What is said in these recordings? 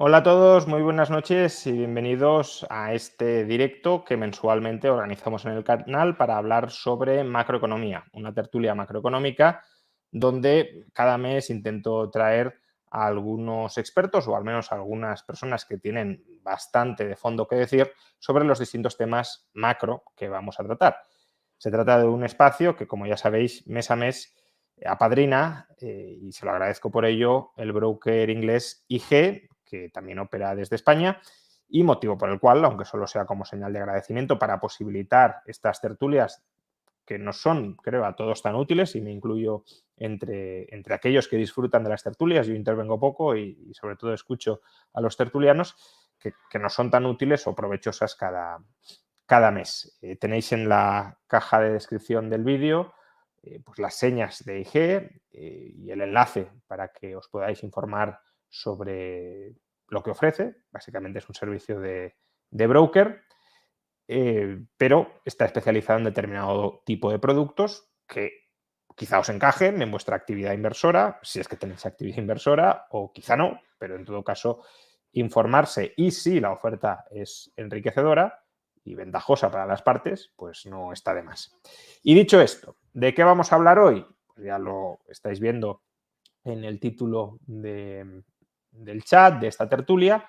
Hola a todos, muy buenas noches y bienvenidos a este directo que mensualmente organizamos en el canal para hablar sobre macroeconomía, una tertulia macroeconómica donde cada mes intento traer a algunos expertos o al menos a algunas personas que tienen bastante de fondo que decir sobre los distintos temas macro que vamos a tratar. Se trata de un espacio que, como ya sabéis, mes a mes apadrina, y se lo agradezco por ello, el broker inglés IG, que también opera desde España, y motivo por el cual, aunque solo sea como señal de agradecimiento para posibilitar estas tertulias que nos son, creo, a todos tan útiles, y me incluyo entre aquellos que disfrutan de las tertulias. Yo intervengo poco y sobre todo escucho a los tertulianos, que nos son tan útiles o provechosas cada mes. Tenéis en la caja de descripción del vídeo pues las señas de IG y el enlace para que os podáis informar sobre lo que ofrece. Básicamente es un servicio de broker, pero está especializado en determinado tipo de productos que quizá os encajen en vuestra actividad inversora, si es que tenéis actividad inversora, o quizá no, pero en todo caso informarse, y si la oferta es enriquecedora y ventajosa para las partes, pues no está de más. Y dicho esto, ¿de qué vamos a hablar hoy? Pues ya lo estáis viendo en el título del chat de esta tertulia.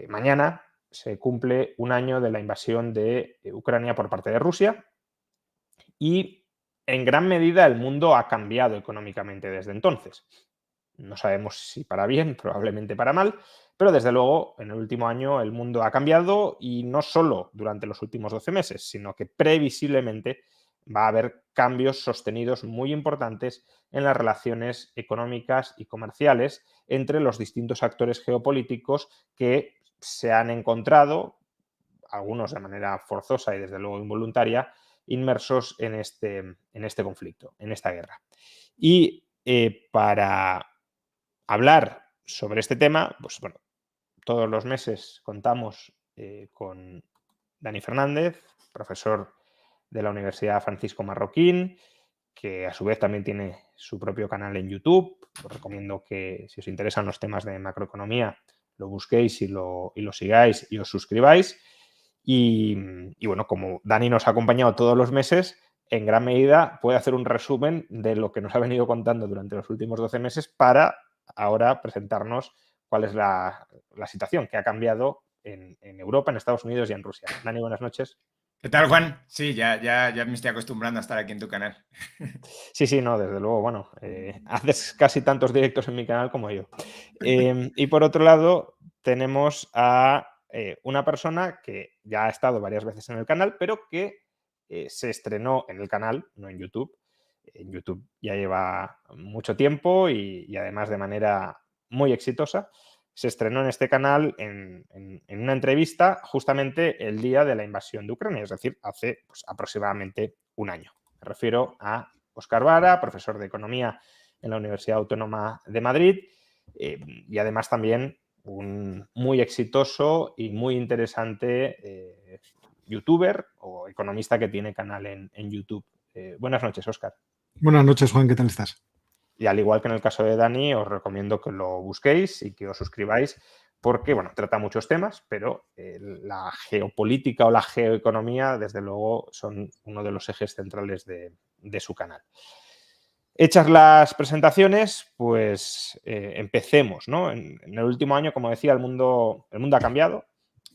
Mañana se cumple un año de la invasión de Ucrania por parte de Rusia y en gran medida el mundo ha cambiado económicamente desde entonces. No sabemos si para bien, probablemente para mal, pero desde luego en el último año el mundo ha cambiado, y no solo durante los últimos 12 meses, sino que previsiblemente va a haber cambios sostenidos muy importantes en las relaciones económicas y comerciales entre los distintos actores geopolíticos que se han encontrado, algunos de manera forzosa y desde luego involuntaria, inmersos en este conflicto, en esta guerra. Y para hablar sobre este tema, pues bueno, todos los meses contamos con Dani Fernández, profesor de la Universidad Francisco Marroquín, que a su vez también tiene su propio canal en YouTube. Os recomiendo que, si os interesan los temas de macroeconomía, lo busquéis y lo sigáis y os suscribáis. Y bueno, como Dani nos ha acompañado todos los meses, en gran medida puede hacer un resumen de lo que nos ha venido contando durante los últimos 12 meses para ahora presentarnos cuál es la situación que ha cambiado en Europa, en Estados Unidos y en Rusia. Dani, buenas noches. ¿Qué tal, Juan? Sí, ya me estoy acostumbrando a estar aquí en tu canal. Sí, sí, no, desde luego, bueno, haces casi tantos directos en mi canal como yo. Y por otro lado, tenemos a una persona que ya ha estado varias veces en el canal, pero que se estrenó en el canal, no en YouTube. En YouTube ya lleva mucho tiempo y además de manera muy exitosa. Se estrenó en este canal en una entrevista justamente el día de la invasión de Ucrania, es decir, hace pues, aproximadamente un año. Me refiero a Óscar Vara, profesor de Economía en la Universidad Autónoma de Madrid, y además también un muy exitoso y muy interesante youtuber o economista que tiene canal en YouTube. Buenas noches, Óscar. Buenas noches, Juan, ¿qué tal estás? Y al igual que en el caso de Dani, os recomiendo que lo busquéis y que os suscribáis porque, bueno, trata muchos temas, pero la geopolítica o la geoeconomía, desde luego, son uno de los ejes centrales de su canal. Hechas las presentaciones, pues empecemos, ¿no? En el último año, como decía, el mundo ha cambiado.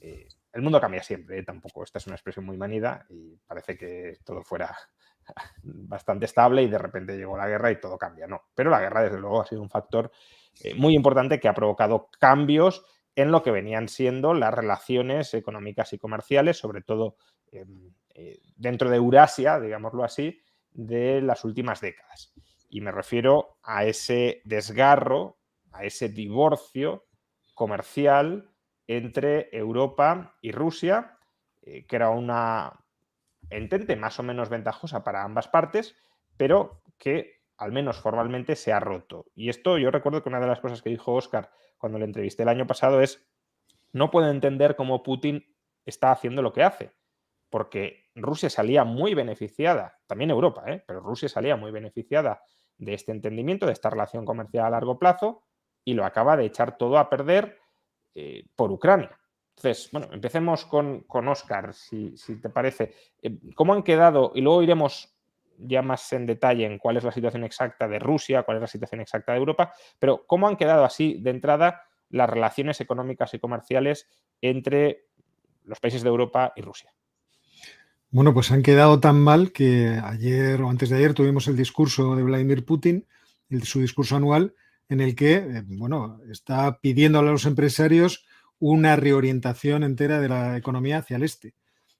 El mundo cambia siempre, tampoco esta es una expresión muy manida y parece que todo fuera bastante estable y de repente llegó la guerra y todo cambia. No, pero la guerra desde luego ha sido un factor muy importante que ha provocado cambios en lo que venían siendo las relaciones económicas y comerciales, sobre todo dentro de Eurasia, digámoslo así, de las últimas décadas. Y me refiero a ese desgarro, a ese divorcio comercial entre Europa y Rusia, que era una entente más o menos ventajosa para ambas partes, pero que al menos formalmente se ha roto. Y esto yo recuerdo que una de las cosas que dijo Óscar cuando le entrevisté el año pasado es: no puedo entender cómo Putin está haciendo lo que hace, porque Rusia salía muy beneficiada, también Europa, pero Rusia salía muy beneficiada de este entendimiento, de esta relación comercial a largo plazo, y lo acaba de echar todo a perder por Ucrania. Entonces, bueno, empecemos con Óscar, si te parece. ¿Cómo han quedado? Y luego iremos ya más en detalle en cuál es la situación exacta de Rusia, cuál es la situación exacta de Europa, pero ¿cómo han quedado así de entrada las relaciones económicas y comerciales entre los países de Europa y Rusia? Bueno, pues han quedado tan mal que ayer o antes de ayer tuvimos el discurso de Vladimir Putin, su discurso anual, en el que está pidiendo a los empresarios una reorientación entera de la economía hacia el este.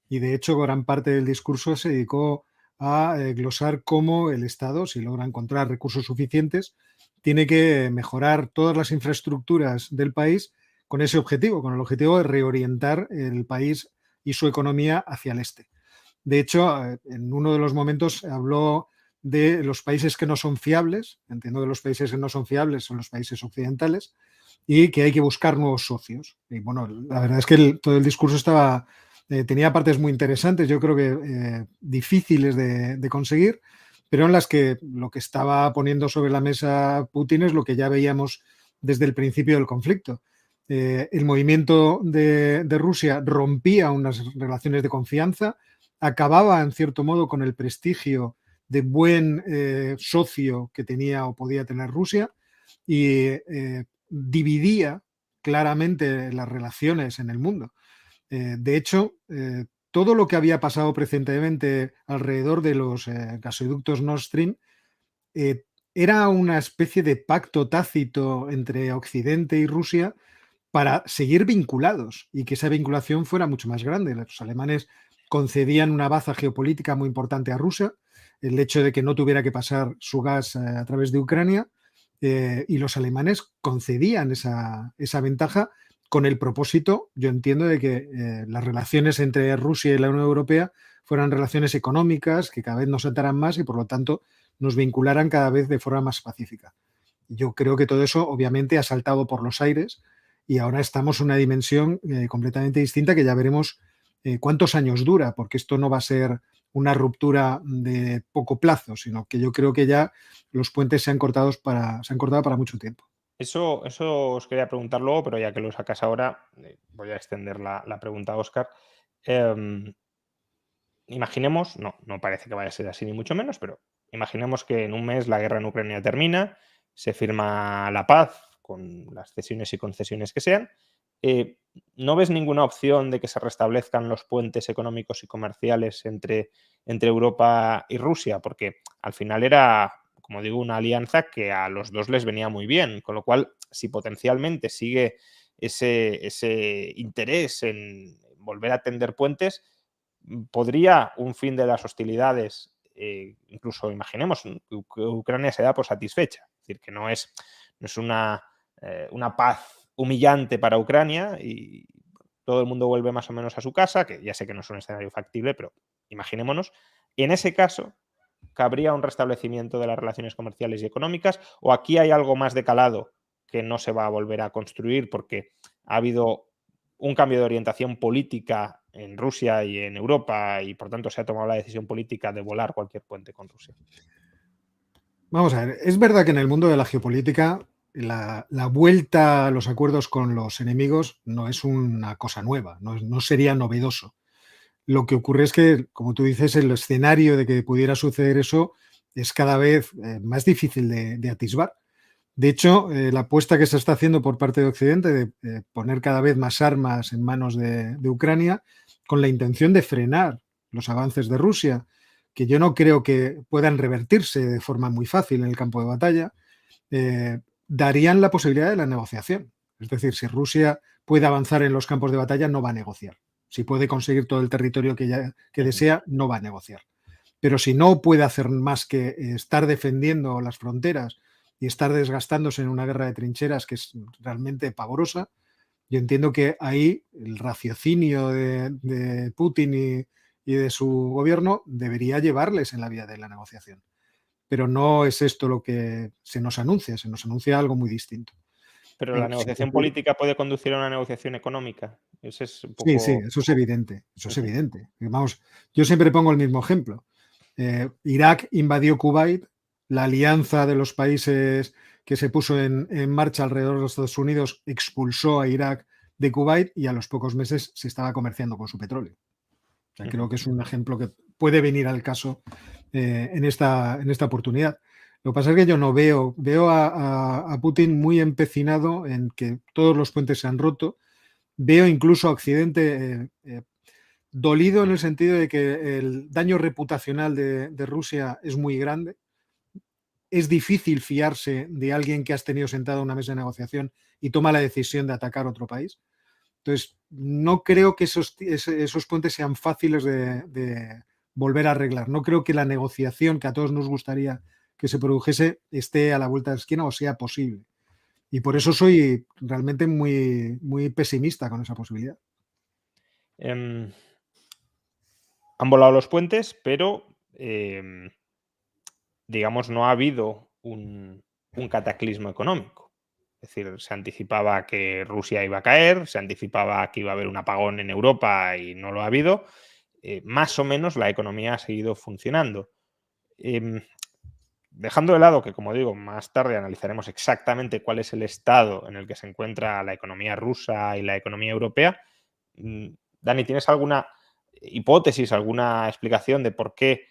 Y de hecho, gran parte del discurso se dedicó a glosar cómo el Estado, si logra encontrar recursos suficientes, tiene que mejorar todas las infraestructuras del país con ese objetivo, con el objetivo de reorientar el país y su economía hacia el este. De hecho, en uno de los momentos habló de los países que no son fiables. Entiendo que los países que no son fiables son los países occidentales y que hay que buscar nuevos socios. Y bueno, la verdad es que todo el discurso tenía partes muy interesantes, yo creo que difíciles de conseguir, pero en las que lo que estaba poniendo sobre la mesa Putin es lo que ya veíamos desde el principio del conflicto. El movimiento de Rusia rompía unas relaciones de confianza, acababa en cierto modo con el prestigio de buen socio que tenía o podía tener Rusia y dividía claramente las relaciones en el mundo. De hecho, todo lo que había pasado precedentemente alrededor de los gasoductos Nord Stream era una especie de pacto tácito entre Occidente y Rusia para seguir vinculados y que esa vinculación fuera mucho más grande. Los alemanes concedían una baza geopolítica muy importante a Rusia, el hecho de que no tuviera que pasar su gas a través de Ucrania, y los alemanes concedían esa ventaja con el propósito, yo entiendo, de que las relaciones entre Rusia y la Unión Europea fueran relaciones económicas que cada vez nos ataran más y por lo tanto nos vincularan cada vez de forma más pacífica. Yo creo que todo eso obviamente ha saltado por los aires y ahora estamos en una dimensión completamente distinta que ya veremos cuántos años dura, porque esto no va a ser una ruptura de poco plazo, sino que yo creo que ya los puentes se han cortado para mucho tiempo. Eso os quería preguntar luego, pero ya que lo sacas ahora, voy a extender la pregunta a Óscar. Imaginemos, no parece que vaya a ser así ni mucho menos, pero imaginemos que en un mes la guerra en Ucrania termina, se firma la paz con las cesiones y concesiones que sean. ¿No ves ninguna opción de que se restablezcan los puentes económicos y comerciales entre Europa y Rusia? Porque al final era, como digo, una alianza que a los dos les venía muy bien, con lo cual, si potencialmente sigue ese interés en volver a tender puentes, ¿podría un fin de las hostilidades, incluso imaginemos que Ucrania se da por satisfecha? Es decir, que no es una paz humillante para Ucrania y todo el mundo vuelve más o menos a su casa, que ya sé que no es un escenario factible, pero imaginémonos. En ese caso, ¿cabría un restablecimiento de las relaciones comerciales y económicas? ¿O aquí hay algo más de calado que no se va a volver a construir porque ha habido un cambio de orientación política en Rusia y en Europa y por tanto se ha tomado la decisión política de volar cualquier puente con Rusia? Vamos a ver, es verdad que en el mundo de la geopolítica la vuelta a los acuerdos con los enemigos no es una cosa nueva, no sería novedoso. Lo que ocurre es que, como tú dices, el escenario de que pudiera suceder eso es cada vez más difícil de atisbar. De hecho, la apuesta que se está haciendo por parte de Occidente de poner cada vez más armas en manos de Ucrania con la intención de frenar los avances de Rusia, que yo no creo que puedan revertirse de forma muy fácil en el campo de batalla, darían la posibilidad de la negociación. Es decir, si Rusia puede avanzar en los campos de batalla, no va a negociar. Si puede conseguir todo el territorio que desea, no va a negociar. Pero si no puede hacer más que estar defendiendo las fronteras y estar desgastándose en una guerra de trincheras que es realmente pavorosa, yo entiendo que ahí el raciocinio de Putin y de su gobierno debería llevarles en la vía de la negociación. Pero no es esto lo que se nos anuncia algo muy distinto. Pero la negociación política puede conducir a una negociación económica. Ese es un poco... Sí, eso es evidente. Eso es evidente. Vamos, yo siempre pongo el mismo ejemplo. Irak invadió Kuwait, la alianza de los países que se puso en marcha alrededor de los Estados Unidos expulsó a Irak de Kuwait y a los pocos meses se estaba comerciando con su petróleo. O sea, creo que es un ejemplo que puede venir al caso en esta oportunidad. Lo que pasa es que yo no veo a Putin muy empecinado en que todos los puentes se han roto. Veo incluso a Occidente dolido en el sentido de que el daño reputacional de Rusia es muy grande. Es difícil fiarse de alguien que has tenido sentado a una mesa de negociación y toma la decisión de atacar a otro país. Entonces, no creo que esos puentes sean fáciles de volver a arreglar. No creo que la negociación que a todos nos gustaría que se produjese esté a la vuelta de la esquina o sea posible. Y por eso soy realmente muy, muy pesimista con esa posibilidad. Han volado los puentes, pero digamos, no ha habido un cataclismo económico. Es decir, se anticipaba que Rusia iba a caer, se anticipaba que iba a haber un apagón en Europa y no lo ha habido. Más o menos la economía ha seguido funcionando. Dejando de lado que, como digo, más tarde analizaremos exactamente cuál es el estado en el que se encuentra la economía rusa y la economía europea. Dani, ¿tienes alguna hipótesis, alguna explicación de por qué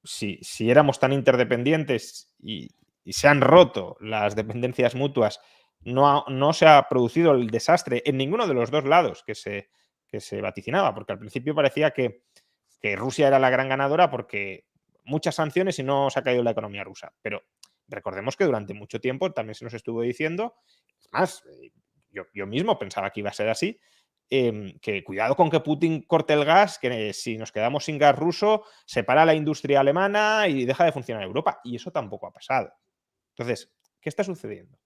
si éramos tan interdependientes y se han roto las dependencias mutuas, no se ha producido el desastre en ninguno de los dos lados que se vaticinaba? Porque al principio parecía que Rusia era la gran ganadora porque muchas sanciones y no se ha caído la economía rusa. Pero recordemos que durante mucho tiempo también se nos estuvo diciendo, es más, yo mismo pensaba que iba a ser así, que cuidado con que Putin corte el gas, que si nos quedamos sin gas ruso, se para la industria alemana y deja de funcionar Europa. Y eso tampoco ha pasado. Entonces, ¿qué está sucediendo?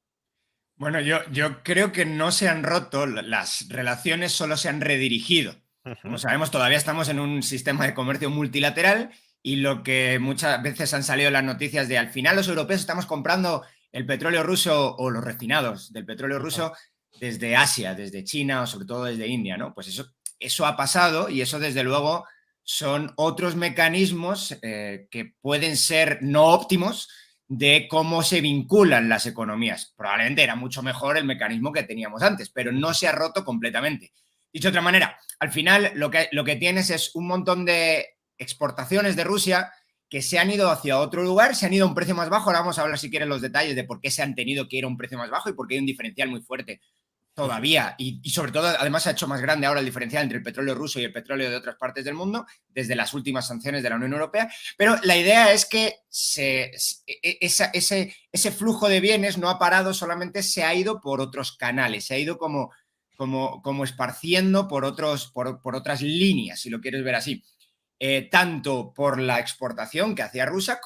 Bueno, yo creo que no se han roto las relaciones, solo se han redirigido. Como sabemos, todavía estamos en un sistema de comercio multilateral y lo que muchas veces han salido las noticias de al final los europeos estamos comprando el petróleo ruso o los refinados del petróleo ruso desde Asia, desde China o sobre todo desde India, ¿no? Pues eso ha pasado y eso desde luego son otros mecanismos que pueden ser no óptimos de cómo se vinculan las economías. Probablemente era mucho mejor el mecanismo que teníamos antes, pero no se ha roto completamente. Dicho de otra manera, al final lo que tienes es un montón de exportaciones de Rusia que se han ido hacia otro lugar, se han ido a un precio más bajo. Ahora vamos a hablar, si quieren, los detalles de por qué se han tenido que ir a un precio más bajo y por qué hay un diferencial muy fuerte todavía. Y sobre todo, además, se ha hecho más grande ahora el diferencial entre el petróleo ruso y el petróleo de otras partes del mundo, desde las últimas sanciones de la Unión Europea. Pero la idea es que ese flujo de bienes no ha parado, solamente se ha ido por otros canales, se ha ido como esparciendo por otras líneas, si lo quieres ver así. Tanto por la exportación que hacía Rusia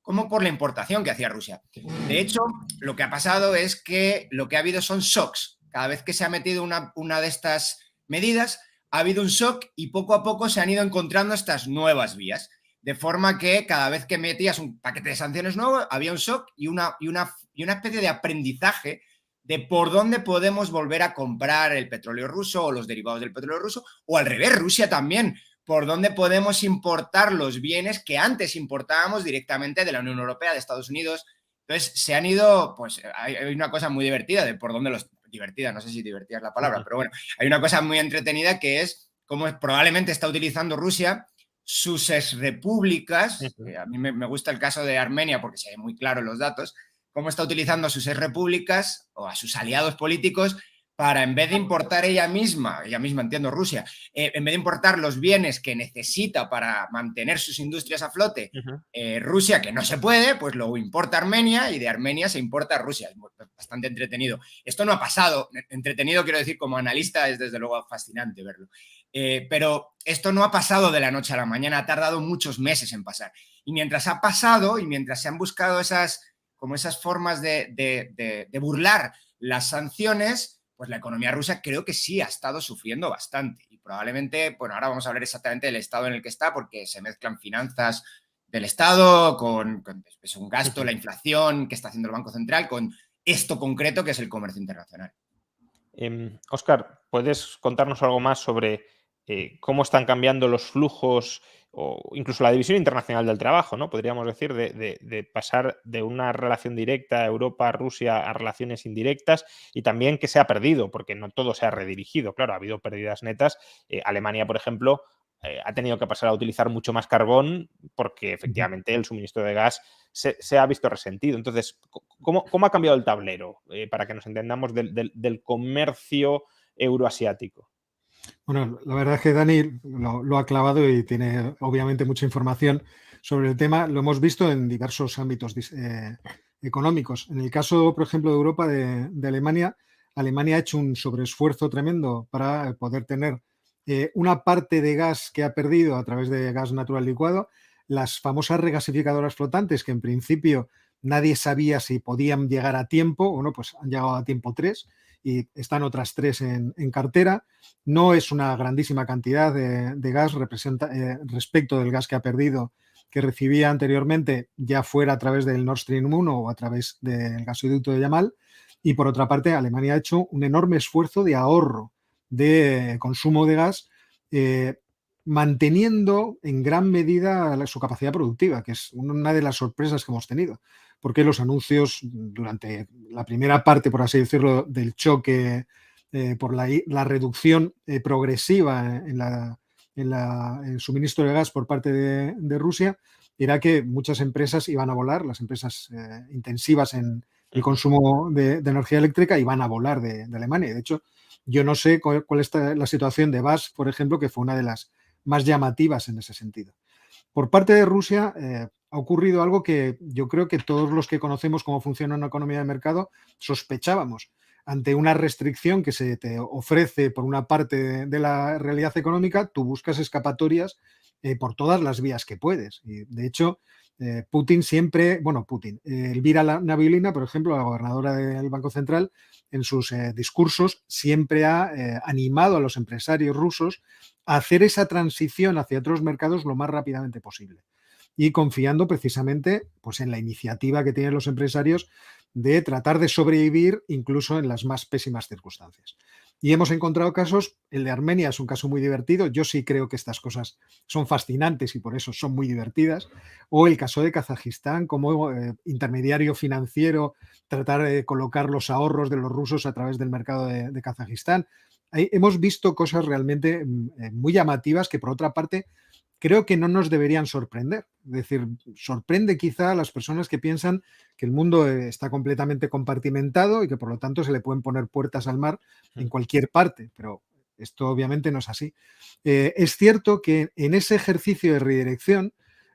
como por la importación que hacía Rusia. De hecho, lo que ha pasado es que lo que ha habido son shocks. Cada vez que se ha metido una de estas medidas, ha habido un shock y poco a poco se han ido encontrando estas nuevas vías. De forma que cada vez que metías un paquete de sanciones nuevo, había un shock y una especie de aprendizaje de por dónde podemos volver a comprar el petróleo ruso o los derivados del petróleo ruso, o al revés, Rusia también, por dónde podemos importar los bienes que antes importábamos directamente de la Unión Europea, de Estados Unidos. Entonces se han ido, pues hay una cosa muy divertida de por dónde divertida, no sé si divertida es la palabra, pero bueno, hay una cosa muy entretenida que es cómo probablemente está utilizando Rusia sus exrepúblicas. A mí me gusta el caso de Armenia porque se ve muy claro los datos, cómo está utilizando a sus exrepúblicas o a sus aliados políticos para, en vez de importar ella misma entiendo Rusia, en vez de importar los bienes que necesita para mantener sus industrias a flote, Rusia, que no se puede, pues lo importa Armenia y de Armenia se importa a Rusia. Es bastante entretenido. Esto no ha pasado, entretenido quiero decir, como analista es desde luego fascinante verlo. Pero esto no ha pasado de la noche a la mañana, ha tardado muchos meses en pasar. Y mientras ha pasado y mientras se han buscado esas formas de burlar las sanciones, pues la economía rusa creo que sí ha estado sufriendo bastante. Y probablemente, bueno, ahora vamos a hablar exactamente del estado en el que está, porque se mezclan finanzas del Estado con un gasto, la inflación que está haciendo el Banco Central, con esto concreto que es el comercio internacional. Óscar, ¿puedes contarnos algo más sobre cómo están cambiando los flujos o incluso la división internacional del trabajo, ¿no? Podríamos decir, de pasar de una relación directa Europa-Rusia a relaciones indirectas, y también que se ha perdido, porque no todo se ha redirigido. Claro, ha habido pérdidas netas. Alemania, por ejemplo, ha tenido que pasar a utilizar mucho más carbón porque efectivamente el suministro de gas se ha visto resentido. Entonces, ¿cómo ha cambiado el tablero para que nos entendamos del comercio euroasiático? Bueno, la verdad es que Dani lo ha clavado y tiene obviamente mucha información sobre el tema. Lo hemos visto en diversos ámbitos económicos. En el caso, por ejemplo, de Europa, de Alemania, Alemania ha hecho un sobreesfuerzo tremendo para poder tener una parte de gas que ha perdido a través de gas natural licuado, las famosas regasificadoras flotantes, que en principio nadie sabía si podían llegar a tiempo. Bueno, pues han llegado a tiempo 3 y están otras 3 en cartera. No es una grandísima cantidad de gas respecto del gas que ha perdido, que recibía anteriormente, ya fuera a través del Nord Stream 1 o a través del gasoducto de Yamal. Y por otra parte, Alemania ha hecho un enorme esfuerzo de ahorro de consumo de gas, manteniendo en gran medida su capacidad productiva, que es una de las sorpresas que hemos tenido, porque los anuncios durante la primera parte, por así decirlo, del choque por la reducción progresiva en el suministro de gas por parte de Rusia, era que muchas empresas iban a volar, las empresas intensivas en el consumo de energía eléctrica iban a volar de Alemania. De hecho, yo no sé cuál es la situación de BASF, por ejemplo, que fue una de las más llamativas en ese sentido. Por parte de Rusia ha ocurrido algo que yo creo que todos los que conocemos cómo funciona una economía de mercado sospechábamos. Ante una restricción que se te ofrece por una parte de la realidad económica, tú buscas escapatorias por todas las vías que puedes. Y de hecho, Putin siempre, Elvira Nabiullina, por ejemplo, la gobernadora del Banco Central, en sus discursos siempre ha animado a los empresarios rusos a hacer esa transición hacia otros mercados lo más rápidamente posible. Y confiando precisamente pues, en la iniciativa que tienen los empresarios de tratar de sobrevivir incluso en las más pésimas circunstancias. Y hemos encontrado casos, el de Armenia es un caso muy divertido, yo sí creo que estas cosas son fascinantes y por eso son muy divertidas, o el caso de Kazajistán como intermediario financiero, tratar de colocar los ahorros de los rusos a través del mercado de Kazajistán. Ahí hemos visto cosas realmente muy llamativas que por otra parte creo que no nos deberían sorprender. Es decir, sorprende quizá a las personas que piensan que el mundo está completamente compartimentado y que por lo tanto se le pueden poner puertas al mar en cualquier parte, pero esto obviamente no es así. Es cierto que en ese ejercicio de redirección,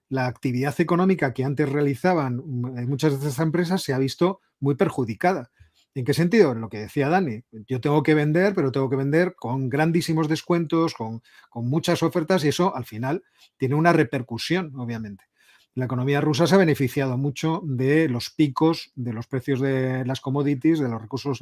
la actividad económica que antes realizaban muchas de estas empresas se ha visto muy perjudicada. ¿En qué sentido? Lo que decía Dani, yo tengo que vender, pero tengo que vender con grandísimos descuentos, con muchas ofertas y eso al final tiene una repercusión, obviamente. La economía rusa se ha beneficiado mucho de los picos de los precios de las commodities, de los recursos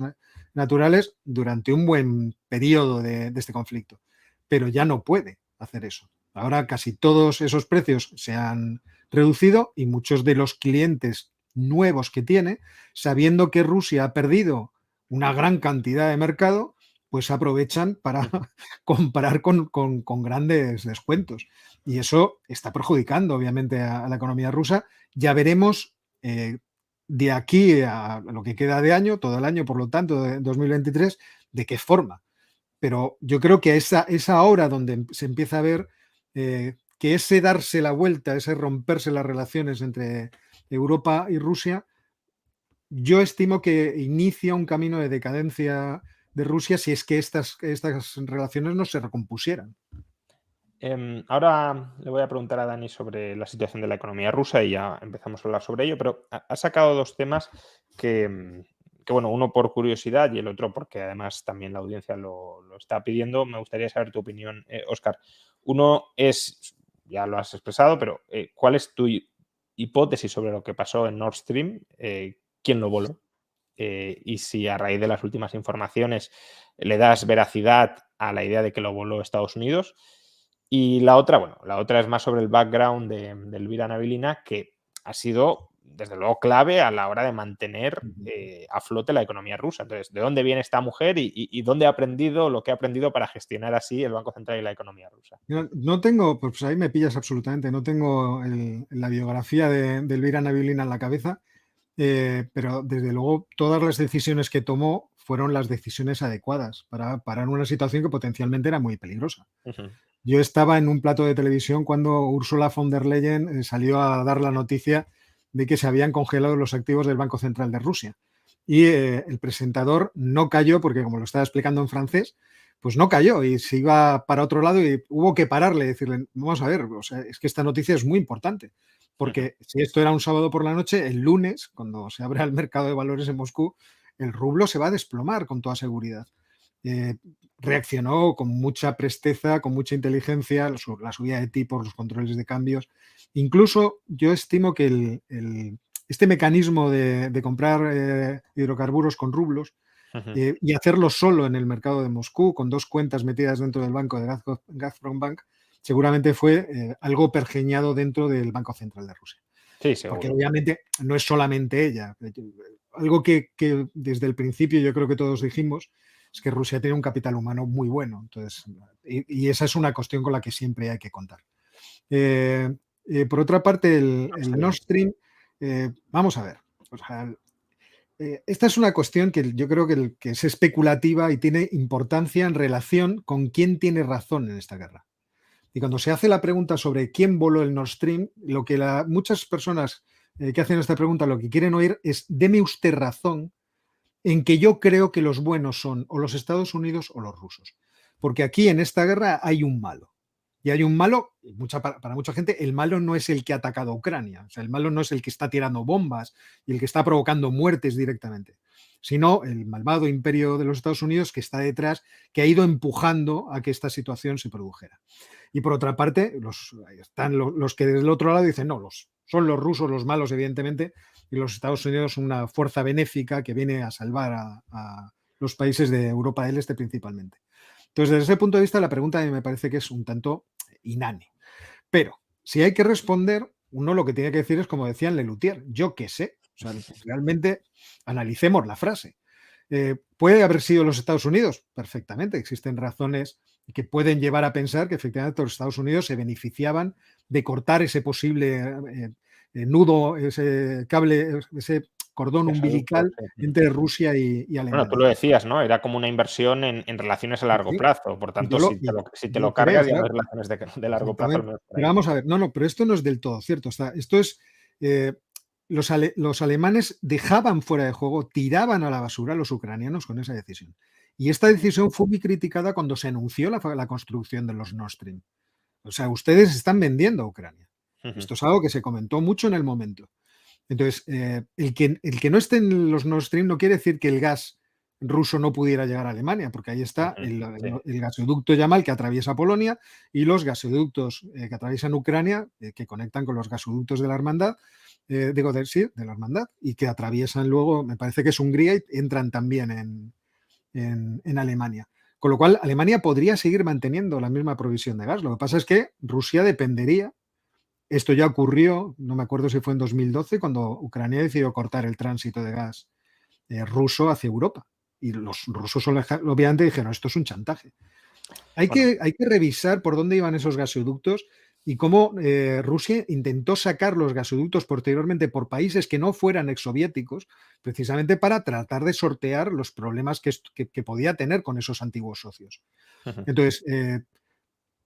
naturales, durante un buen periodo de este conflicto, pero ya no puede hacer eso. Ahora casi todos esos precios se han reducido y muchos de los clientes nuevos que tiene, sabiendo que Rusia ha perdido una gran cantidad de mercado, pues aprovechan para comprar con grandes descuentos. Y eso está perjudicando, obviamente, a la economía rusa. Ya veremos de aquí a lo que queda de año, todo el año, por lo tanto, de 2023, de qué forma. Pero yo creo que es ahora donde se empieza a ver que ese darse la vuelta, ese romperse las relaciones entre Europa y Rusia, yo estimo que inicia un camino de decadencia de Rusia si es que estas relaciones no se recompusieran. Ahora le voy a preguntar a Dani sobre la situación de la economía rusa y ya empezamos a hablar sobre ello, pero ha sacado dos temas que, bueno, uno por curiosidad y el otro porque además también la audiencia lo está pidiendo. Me gustaría saber tu opinión, Óscar. Uno es, ya lo has expresado, pero ¿cuál es tu hipótesis sobre lo que pasó en Nord Stream? ¿Quién lo voló? Y si a raíz de las últimas informaciones le das veracidad a la idea de que lo voló Estados Unidos. Y la otra es más sobre el background de Elvira Nabiullina, que ha sido desde luego clave a la hora de mantener a flote la economía rusa. Entonces, ¿de dónde viene esta mujer y dónde ha aprendido lo que ha aprendido para gestionar así el Banco Central y la economía rusa? No tengo, pues ahí me pillas absolutamente, no tengo la biografía de Elvira Nabiulina en la cabeza, pero desde luego todas las decisiones que tomó fueron las decisiones adecuadas para parar una situación que potencialmente era muy peligrosa. Yo estaba en un plato de televisión cuando Ursula von der Leyen salió a dar la noticia de que se habían congelado los activos del Banco Central de Rusia. Y el presentador no cayó, porque como lo estaba explicando en francés, pues no cayó y se iba para otro lado y hubo que pararle y decirle, vamos a ver, o sea, es que esta noticia es muy importante, porque si esto era un sábado por la noche, el lunes, cuando se abre el mercado de valores en Moscú, el rublo se va a desplomar con toda seguridad. Reaccionó con mucha presteza, con mucha inteligencia, la subida de tipos, los controles de cambios. Incluso yo estimo que este mecanismo de comprar hidrocarburos con rublos y hacerlo solo en el mercado de Moscú, con 2 cuentas metidas dentro del banco de Gazprom-Bank, seguramente fue algo pergeñado dentro del Banco Central de Rusia. Sí, seguro. Porque obviamente no es solamente ella. Algo que desde el principio yo creo que todos dijimos es que Rusia tiene un capital humano muy bueno. Entonces, y esa es una cuestión con la que siempre hay que contar. Por otra parte, el Nord Stream, vamos a ver. O sea, esta es una cuestión que yo creo que es especulativa y tiene importancia en relación con quién tiene razón en esta guerra. Y cuando se hace la pregunta sobre quién voló el Nord Stream, lo que muchas personas que hacen esta pregunta lo que quieren oír es: deme usted razón en que yo creo que los buenos son o los Estados Unidos o los rusos. Porque aquí en esta guerra hay un malo. Y hay un malo, para mucha gente, el malo no es el que ha atacado a Ucrania. O sea, el malo no es el que está tirando bombas y el que está provocando muertes directamente, sino el malvado imperio de los Estados Unidos que está detrás, que ha ido empujando a que esta situación se produjera. Y por otra parte, están los que del otro lado dicen, no, son los rusos los malos, evidentemente, y los Estados Unidos una fuerza benéfica que viene a salvar a los países de Europa del Este principalmente. Entonces, desde ese punto de vista, la pregunta a mí me parece que es un tanto inane. Pero, si hay que responder, uno lo que tiene que decir es, como decía en Lelutier, yo qué sé. O sea, realmente analicemos la frase. ¿Puede haber sido los Estados Unidos? Perfectamente. Existen razones que pueden llevar a pensar que efectivamente los Estados Unidos se beneficiaban de cortar ese posible nudo, ese cable, ese cordón umbilical entre Rusia y Alemania. Bueno, tú lo decías, ¿no? Era como una inversión en relaciones a largo plazo. Por tanto, si te lo cargas, ya no hay relaciones de largo plazo. Al menos pero vamos a ver, no, pero esto no es del todo cierto. Esto es... los alemanes dejaban fuera de juego, tiraban a la basura a los ucranianos con esa decisión. Y esta decisión fue muy criticada cuando se anunció la construcción de los Nord Stream. O sea, ustedes están vendiendo a Ucrania. Esto es algo que se comentó mucho en el momento. Entonces, el que no esté en los Nord Stream no quiere decir que el gas ruso no pudiera llegar a Alemania, porque ahí está el gasoducto Yamal que atraviesa Polonia y los gasoductos que atraviesan Ucrania, que conectan con los gasoductos de la Hermandad, de la Hermandad, y que atraviesan luego, me parece que es Hungría, y entran también en Alemania. Con lo cual, Alemania podría seguir manteniendo la misma provisión de gas. Lo que pasa es que Rusia dependería. Esto ya ocurrió, no me acuerdo si fue en 2012, cuando Ucrania decidió cortar el tránsito de gas ruso hacia Europa. Y los rusos obviamente dijeron, esto es un chantaje. Hay que revisar por dónde iban esos gasoductos y cómo Rusia intentó sacar los gasoductos posteriormente por países que no fueran exsoviéticos, precisamente para tratar de sortear los problemas que podía tener con esos antiguos socios. Entonces,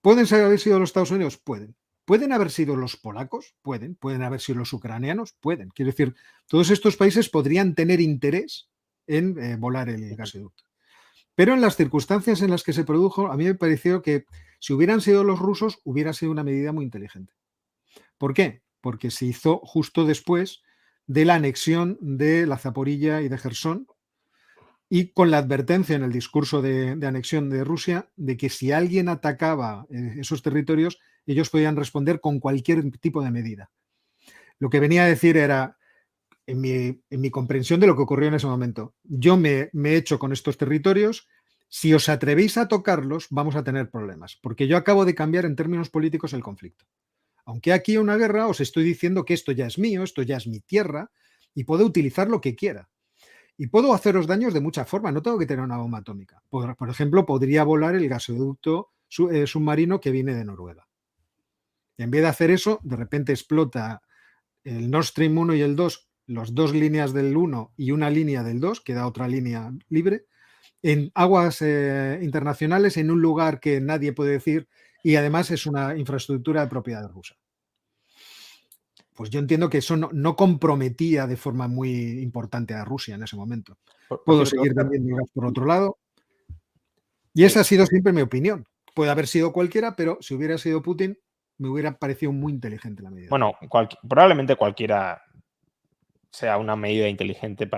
¿pueden haber sido los Estados Unidos? Pueden. ¿Pueden haber sido los polacos? Pueden. ¿Pueden haber sido los ucranianos? Pueden. Quiero decir, todos estos países podrían tener interés en volar el gasoducto. Pero en las circunstancias en las que se produjo, a mí me pareció que si hubieran sido los rusos, hubiera sido una medida muy inteligente. ¿Por qué? Porque se hizo justo después de la anexión de la Zaporilla y de Jersón, y con la advertencia en el discurso de anexión de Rusia de que si alguien atacaba esos territorios, ellos podían responder con cualquier tipo de medida. Lo que venía a decir era, en mi comprensión de lo que ocurrió en ese momento, yo me he hecho con estos territorios, si os atrevéis a tocarlos, vamos a tener problemas, porque yo acabo de cambiar en términos políticos el conflicto. Aunque aquí hay una guerra, os estoy diciendo que esto ya es mío, esto ya es mi tierra y puedo utilizar lo que quiera. Y puedo haceros daños de muchas formas, no tengo que tener una bomba atómica. Por ejemplo, podría volar el gasoducto submarino que viene de Noruega. Y en vez de hacer eso, de repente explota el Nord Stream 1 y el 2, las dos líneas del 1 y una línea del 2, queda otra línea libre, en aguas internacionales, en un lugar que nadie puede decir, y además es una infraestructura de propiedad rusa. Pues yo entiendo que eso no comprometía de forma muy importante a Rusia en ese momento. Puedo seguir vendiendo gas por otro lado. Y esa ha sido siempre mi opinión. Puede haber sido cualquiera, pero si hubiera sido Putin, me hubiera parecido muy inteligente la medida. Bueno, probablemente cualquiera sea una medida inteligente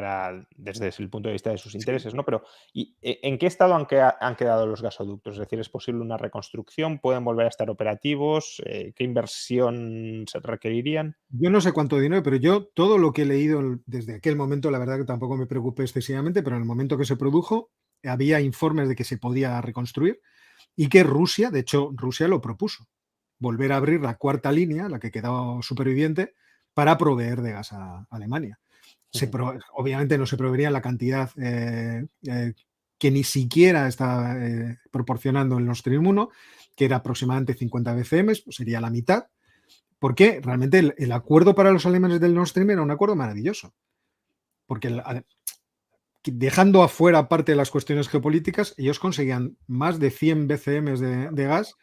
desde el punto de vista de sus intereses, ¿no? Pero ¿en qué estado han quedado los gasoductos? Es decir, ¿es posible una reconstrucción? ¿Pueden volver a estar operativos? ¿Qué inversión se requerirían? Yo no sé cuánto dinero, pero yo todo lo que he leído desde aquel momento, la verdad que tampoco me preocupé excesivamente, pero en el momento que se produjo había informes de que se podía reconstruir y que Rusia, de hecho, Rusia lo propuso, volver a abrir la cuarta línea, la que quedaba superviviente, para proveer de gas a Alemania. Obviamente no se proveería la cantidad que ni siquiera está proporcionando el Nord Stream 1, que era aproximadamente 50 BCM, pues sería la mitad, porque realmente el acuerdo para los alemanes del Nord Stream era un acuerdo maravilloso. Porque dejando afuera parte de las cuestiones geopolíticas, ellos conseguían más de 100 BCM de gas,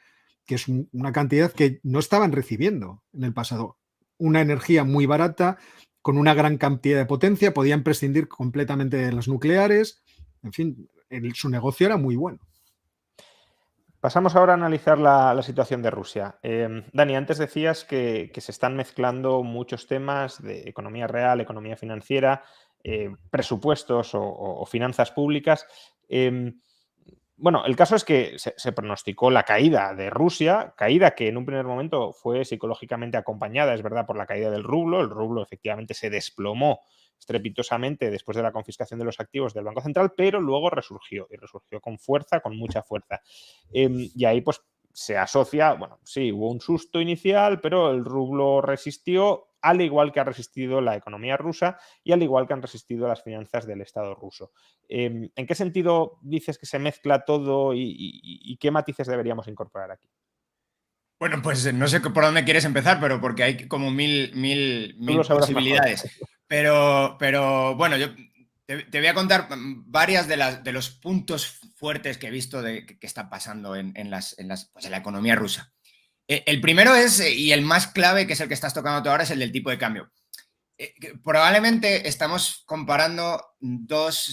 que es una cantidad que no estaban recibiendo en el pasado. Una energía muy barata, con una gran cantidad de potencia, podían prescindir completamente de las nucleares. En fin, su negocio era muy bueno. Pasamos ahora a analizar la situación de Rusia. Dani, antes decías que se están mezclando muchos temas de economía real, economía financiera, presupuestos o finanzas públicas. Bueno, el caso es que se pronosticó la caída de Rusia, caída que en un primer momento fue psicológicamente acompañada, es verdad, por la caída del rublo. El rublo efectivamente se desplomó estrepitosamente después de la confiscación de los activos del Banco Central, pero luego resurgió, y resurgió con fuerza, con mucha fuerza. Y ahí pues se asocia, bueno, sí, hubo un susto inicial, pero el rublo resistió, al igual que ha resistido la economía rusa y al igual que han resistido las finanzas del Estado ruso. ¿En qué sentido dices que se mezcla todo y qué matices deberíamos incorporar aquí? Bueno, pues no sé por dónde quieres empezar, pero porque hay como mil posibilidades. Pero bueno, yo te voy a contar varias de los puntos fuertes que he visto que están pasando en la economía rusa. El primero es, y el más clave, que es el que estás tocando tú ahora, es el del tipo de cambio. Probablemente estamos comparando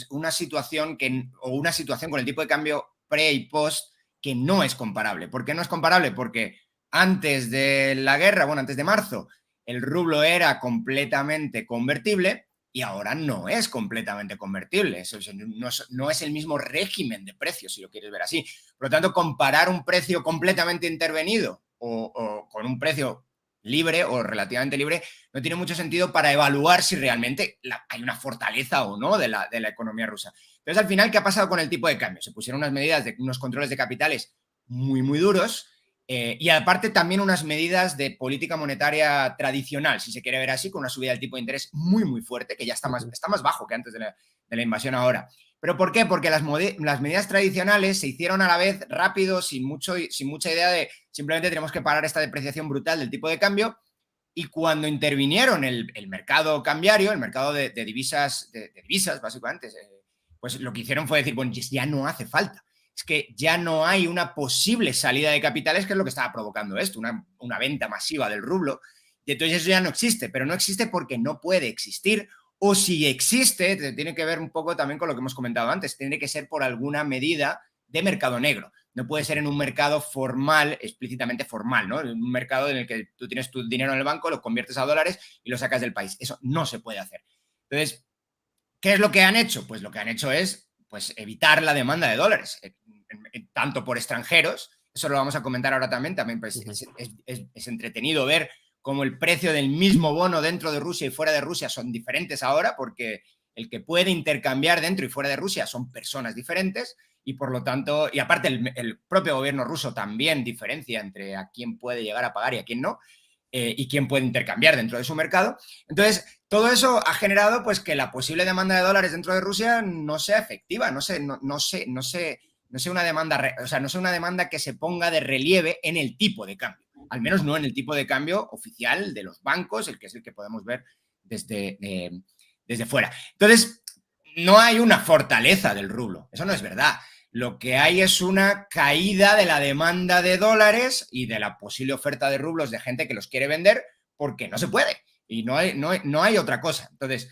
una situación con el tipo de cambio pre y post que no es comparable. ¿Por qué no es comparable? Porque antes de la guerra, antes de marzo, el rublo era completamente convertible y ahora no es completamente convertible. Eso no es el mismo régimen de precios, si lo quieres ver así. Por lo tanto, comparar un precio completamente intervenido o con un precio libre o relativamente libre no tiene mucho sentido para evaluar si realmente hay una fortaleza o no de la economía rusa. Entonces, al final, ¿qué ha pasado con el tipo de cambio? Se pusieron unos controles de capitales muy, muy duros. Y aparte también unas medidas de política monetaria tradicional, si se quiere ver así, con una subida del tipo de interés muy, muy fuerte, que ya está más bajo que antes de la invasión ahora. ¿Pero por qué? Porque las medidas tradicionales se hicieron a la vez rápido, sin mucha idea de simplemente tenemos que parar esta depreciación brutal del tipo de cambio. Y cuando intervinieron el mercado cambiario, el mercado de divisas, básicamente, pues lo que hicieron fue decir, bueno, ya no hace falta. Es que ya no hay una posible salida de capitales, que es lo que estaba provocando esto, una venta masiva del rublo. Y entonces eso ya no existe, pero no existe porque no puede existir, o si existe, tiene que ver un poco también con lo que hemos comentado antes, tiene que ser por alguna medida de mercado negro. No puede ser en un mercado formal, explícitamente formal, ¿no? En un mercado en el que tú tienes tu dinero en el banco, lo conviertes a dólares y lo sacas del país. Eso no se puede hacer. Entonces, ¿qué es lo que han hecho? Pues lo que han hecho es evitar la demanda de dólares, tanto por extranjeros, eso lo vamos a comentar ahora también pues, es entretenido ver cómo el precio del mismo bono dentro de Rusia y fuera de Rusia son diferentes ahora, porque el que puede intercambiar dentro y fuera de Rusia son personas diferentes y por lo tanto, y aparte el propio gobierno ruso también diferencia entre a quién puede llegar a pagar y a quién no. y quién puede intercambiar dentro de su mercado. Entonces, todo eso ha generado pues, que la posible demanda de dólares dentro de Rusia no sea efectiva, no sea una demanda, o sea, no sea una demanda que se ponga de relieve en el tipo de cambio, al menos no en el tipo de cambio oficial de los bancos, el que es el que podemos ver desde fuera. Entonces, no hay una fortaleza del rublo, eso no es verdad. Lo que hay es una caída de la demanda de dólares y de la posible oferta de rublos de gente que los quiere vender porque no se puede y no hay otra cosa. Entonces,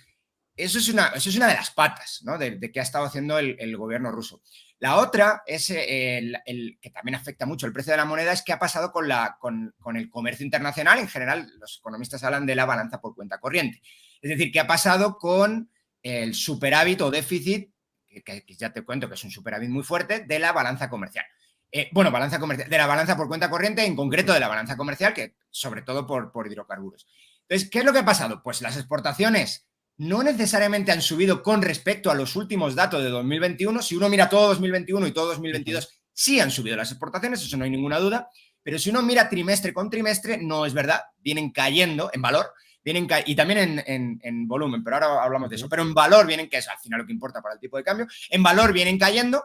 eso es una de las patas, ¿no? de que ha estado haciendo el gobierno ruso. La otra es que también afecta mucho el precio de la moneda, es que ha pasado con el comercio internacional. En general, los economistas hablan de la balanza por cuenta corriente. Es decir, que ha pasado con el superávit o déficit, que ya te cuento que es un superávit muy fuerte, de la balanza comercial. Balanza comercial, de la balanza por cuenta corriente, en concreto de la balanza comercial, que sobre todo por hidrocarburos. Entonces, ¿qué es lo que ha pasado? Pues las exportaciones no necesariamente han subido con respecto a los últimos datos de 2021. Si uno mira todo 2021 y todo 2022, sí han subido las exportaciones, eso no hay ninguna duda, pero si uno mira trimestre con trimestre, no es verdad, vienen cayendo en valor, y también en volumen, pero ahora hablamos de eso, pero en valor vienen, que es al final lo que importa para el tipo de cambio, en valor vienen cayendo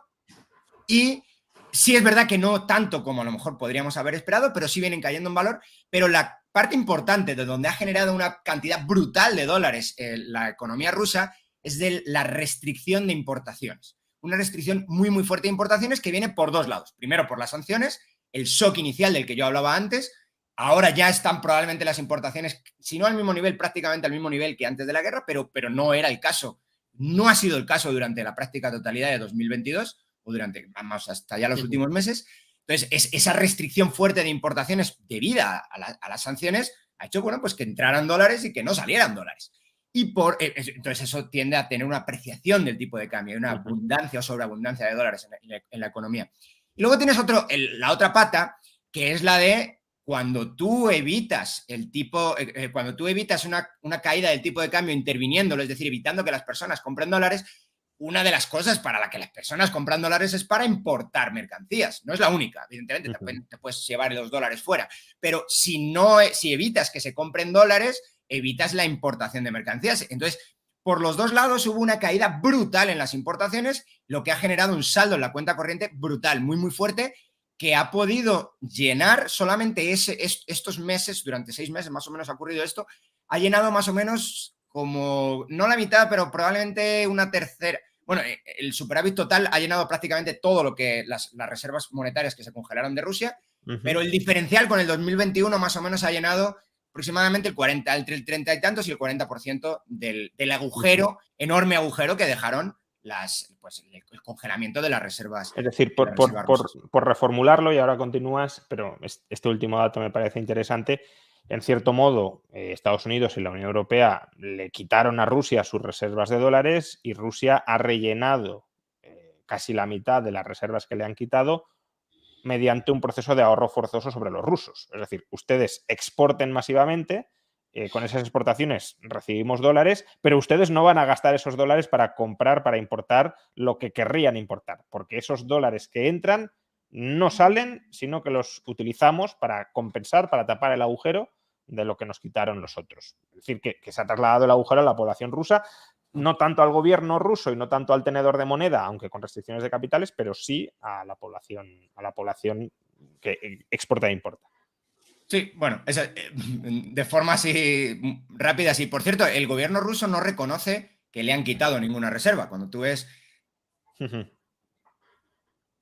y sí es verdad que no tanto como a lo mejor podríamos haber esperado, pero sí vienen cayendo en valor, pero la parte importante de donde ha generado una cantidad brutal de dólares la economía rusa es de la restricción de importaciones. Una restricción muy, muy fuerte de importaciones que viene por dos lados. Primero, por las sanciones, el shock inicial del que yo hablaba antes. Ahora ya están probablemente las importaciones, si no al mismo nivel, prácticamente al mismo nivel que antes de la guerra, pero no era el caso. No ha sido el caso durante la práctica totalidad de 2022 o vamos, hasta ya los últimos meses. Entonces, esa restricción fuerte de importaciones debida a las sanciones ha hecho, bueno, pues que entraran dólares y que no salieran dólares. Entonces, eso tiende a tener una apreciación del tipo de cambio, una abundancia o sobreabundancia de dólares en la economía. Y luego tienes la otra pata, que es la de cuando tú evitas una caída del tipo de cambio interviniéndolo, es decir, evitando que las personas compren dólares. Una de las cosas para la que las personas compran dólares es para importar mercancías. No es la única, evidentemente, te puedes llevar los dólares fuera, pero si evitas que se compren dólares, evitas la importación de mercancías. Entonces, por los dos lados hubo una caída brutal en las importaciones, lo que ha generado un saldo en la cuenta corriente brutal, muy, muy fuerte, que ha podido llenar solamente estos meses, durante 6 meses más o menos ha ocurrido esto, ha llenado más o menos como, no la mitad, pero probablemente una tercera. Bueno, el superávit total ha llenado prácticamente todo lo que las reservas monetarias que se congelaron de Rusia, pero el diferencial con el 2021 más o menos ha llenado aproximadamente entre el 30 y tantos y el 40% del agujero, enorme agujero que dejaron el congelamiento de las reservas. Es decir, por reformularlo, y ahora continúas, pero este último dato me parece interesante. En cierto modo, Estados Unidos y la Unión Europea le quitaron a Rusia sus reservas de dólares y Rusia ha rellenado casi la mitad de las reservas que le han quitado mediante un proceso de ahorro forzoso sobre los rusos. Es decir, ustedes exporten masivamente, con esas exportaciones recibimos dólares, pero ustedes no van a gastar esos dólares para comprar, para importar lo que querrían importar, porque esos dólares que entran no salen, sino que los utilizamos para compensar, para tapar el agujero de lo que nos quitaron los otros. Es decir, que se ha trasladado el agujero a la población rusa, no tanto al gobierno ruso y no tanto al tenedor de moneda, aunque con restricciones de capitales, pero sí a la población que exporta e importa. Sí, bueno, de forma así rápida, sí. Por cierto, el gobierno ruso no reconoce que le han quitado ninguna reserva. Cuando tú ves...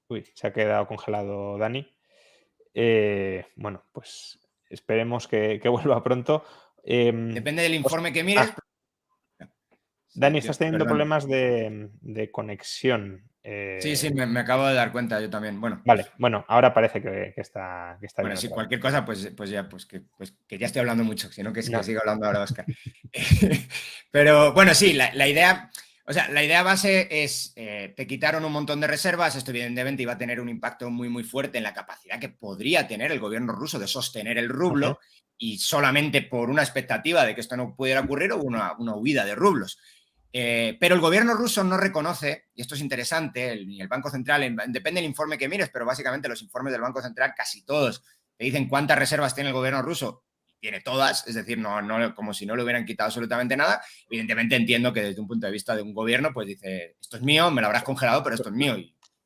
Uy, se ha quedado congelado Dani. Bueno, pues esperemos que vuelva pronto. Depende del informe que mires. Dani, estás teniendo problemas de conexión. Sí, me acabo de dar cuenta yo también. Bueno, vale, bueno, ahora parece que está bien. Bueno, si cualquier cosa, pues que ya estoy hablando mucho, sino que siga hablando ahora Óscar. Pero bueno, sí, la idea... O sea, la idea base es, te quitaron un montón de reservas, esto evidentemente iba a tener un impacto muy, muy fuerte en la capacidad que podría tener el gobierno ruso de sostener el rublo, y solamente por una expectativa de que esto no pudiera ocurrir hubo una huida de rublos. Pero el gobierno ruso no reconoce, y esto es interesante, ni el Banco Central, depende del informe que mires, pero básicamente los informes del Banco Central, casi todos, te dicen cuántas reservas tiene el gobierno ruso, tiene todas, es decir, no, como si no le hubieran quitado absolutamente nada. Evidentemente entiendo que desde un punto de vista de un gobierno, pues dice, esto es mío, me lo habrás congelado, pero esto es mío.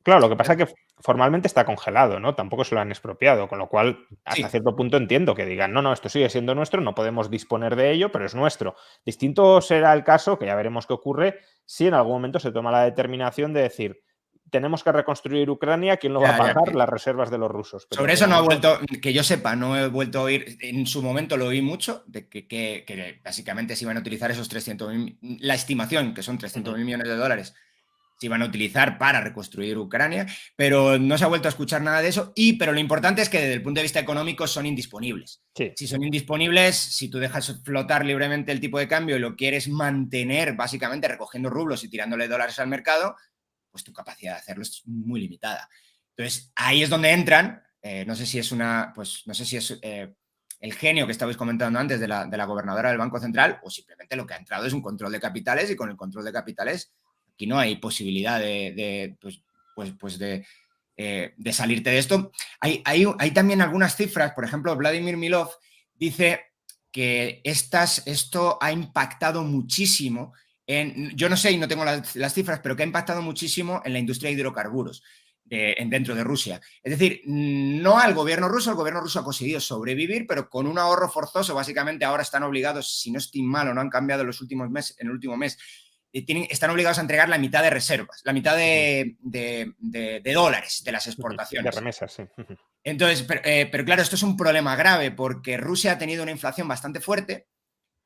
Claro, lo que pasa es que formalmente está congelado, ¿no? Tampoco se lo han expropiado, con lo cual hasta Sí. cierto punto entiendo que digan, no, esto sigue siendo nuestro, no podemos disponer de ello, pero es nuestro. Distinto será el caso, que ya veremos qué ocurre, si en algún momento se toma la determinación de decir, tenemos que reconstruir Ucrania, ¿quién lo va a pagar? Las reservas de los rusos. Pero sobre eso no ha vuelto, que yo sepa, no he vuelto a oír, en su momento lo oí mucho, de que básicamente se iban a utilizar esos 300.000, la estimación, que son 300.000 millones de dólares, se iban a utilizar para reconstruir Ucrania, pero no se ha vuelto a escuchar nada de eso. Pero lo importante es que desde el punto de vista económico son indisponibles. Sí. Si son indisponibles, si tú dejas flotar libremente el tipo de cambio y lo quieres mantener básicamente recogiendo rublos y tirándole dólares al mercado, pues tu capacidad de hacerlo es muy limitada. Entonces, ahí es donde entran, no sé si es el genio que estabais comentando antes de la gobernadora del Banco Central, o simplemente lo que ha entrado es un control de capitales, y con el control de capitales aquí no hay posibilidad de salirte de esto. Hay también algunas cifras, por ejemplo, Vladimir Milov dice que esto ha impactado muchísimo yo no sé y no tengo las cifras, pero que ha impactado muchísimo en la industria de hidrocarburos dentro de Rusia. Es decir, no al gobierno ruso, el gobierno ruso ha conseguido sobrevivir, pero con un ahorro forzoso. Básicamente ahora están obligados, si no estoy mal o no han cambiado en el último mes, están obligados a entregar la mitad de reservas, la mitad de dólares de las exportaciones. De remesas, sí. Entonces, pero claro, esto es un problema grave porque Rusia ha tenido una inflación bastante fuerte.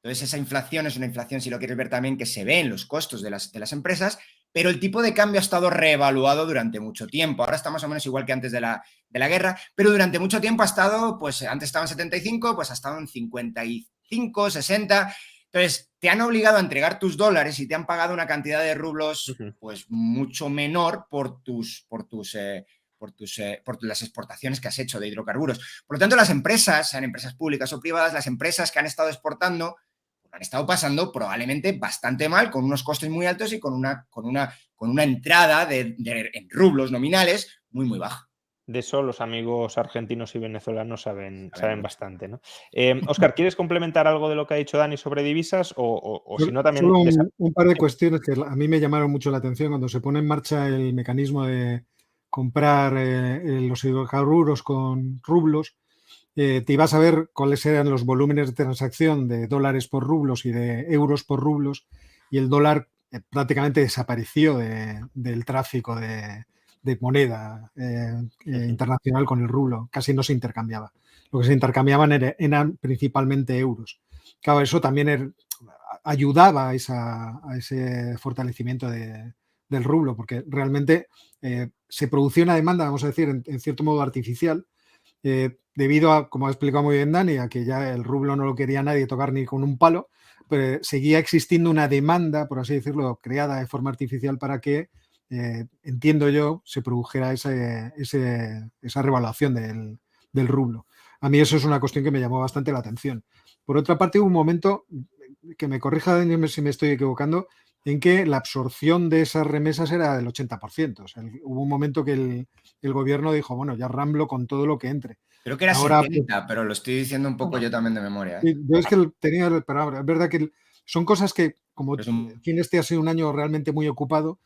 Entonces, esa inflación es una inflación, si lo quieres ver también, que se ve en los costos de las empresas, pero el tipo de cambio ha estado reevaluado durante mucho tiempo. Ahora está más o menos igual que antes de la guerra, pero durante mucho tiempo ha estado, pues antes estaba en 75, pues ha estado en 55, 60. Entonces, te han obligado a entregar tus dólares y te han pagado una cantidad de rublos pues mucho menor por las exportaciones que has hecho de hidrocarburos. Por lo tanto, las empresas, sean empresas públicas o privadas, las empresas que han estado exportando han estado pasando probablemente bastante mal, con unos costes muy altos y con una entrada en rublos nominales muy, muy baja. De eso los amigos argentinos y venezolanos saben bastante, ¿no? Óscar, ¿quieres complementar algo de lo que ha dicho Dani sobre divisas? O si no, también... Solo un par de cuestiones que a mí me llamaron mucho la atención cuando se pone en marcha el mecanismo de comprar los hidrocarburos con rublos. Te ibas a ver cuáles eran los volúmenes de transacción de dólares por rublos y de euros por rublos, y el dólar prácticamente desapareció del tráfico de moneda internacional con el rublo. Casi no se intercambiaba. Lo que se intercambiaban eran principalmente euros. Claro, eso también ayudaba a ese fortalecimiento del rublo, porque realmente se producía una demanda, vamos a decir, en cierto modo artificial, debido a, como ha explicado muy bien Dani, a que ya el rublo no lo quería nadie tocar ni con un palo, pero seguía existiendo una demanda, por así decirlo, creada de forma artificial para que, entiendo yo, se produjera esa revaluación del rublo. A mí eso es una cuestión que me llamó bastante la atención. Por otra parte, hubo un momento, que me corrija Dani si me estoy equivocando, en que la absorción de esas remesas era del 80%. O sea, hubo un momento que el gobierno dijo, bueno, ya ramblo con todo lo que entre. Creo que era ahora, 70, pero lo estoy diciendo un poco yo también de memoria. Yo es que tenía la palabra. Es verdad que son cosas que, como tienes ha sido un año realmente muy ocupado,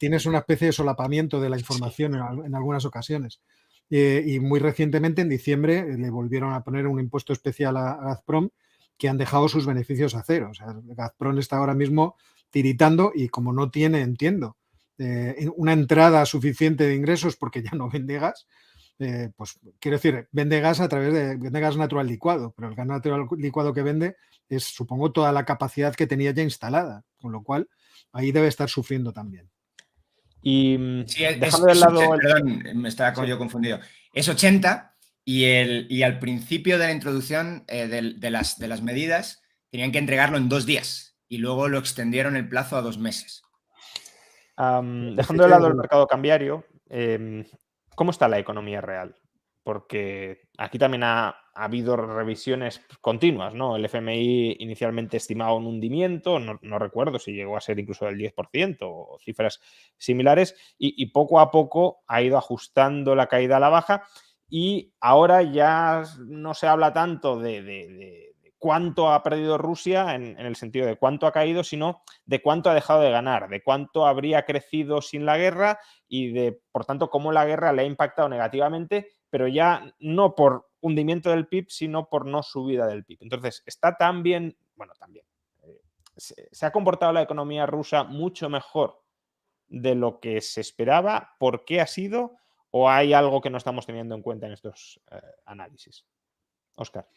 tienes una especie de solapamiento de la información en algunas ocasiones. Y muy recientemente, en diciembre, le volvieron a poner un impuesto especial a Gazprom, que han dejado sus beneficios a cero. O sea, Gazprom está ahora mismo tiritando y como no tiene, entiendo, una entrada suficiente de ingresos porque ya no vende gas, pues quiero decir, vende gas vende gas natural licuado, pero el gas natural licuado que vende es, supongo, toda la capacidad que tenía ya instalada, con lo cual ahí debe estar sufriendo también. Y sí, dejando de lado... Perdón, me estaba yo confundido. Es 80 y al principio de la introducción de las medidas tenían que entregarlo en 2 días y luego lo extendieron el plazo a 2 meses. Dejando de lado el mercado cambiario, ¿cómo está la economía real? Porque aquí también ha habido revisiones continuas, ¿no? El FMI inicialmente estimaba un hundimiento, no recuerdo si llegó a ser incluso del 10% o cifras similares, y poco a poco ha ido ajustando la caída a la baja. y ahora ya no se habla tanto de cuánto ha perdido Rusia en el sentido de cuánto ha caído, sino de cuánto ha dejado de ganar, de cuánto habría crecido sin la guerra y de, por tanto, cómo la guerra le ha impactado negativamente, pero ya no por hundimiento del PIB, sino por no subida del PIB. Entonces, está tan bien, bueno, también, se ha comportado la economía rusa mucho mejor de lo que se esperaba. ¿Por qué ha sido? ¿O hay algo que no estamos teniendo en cuenta en estos análisis? Óscar.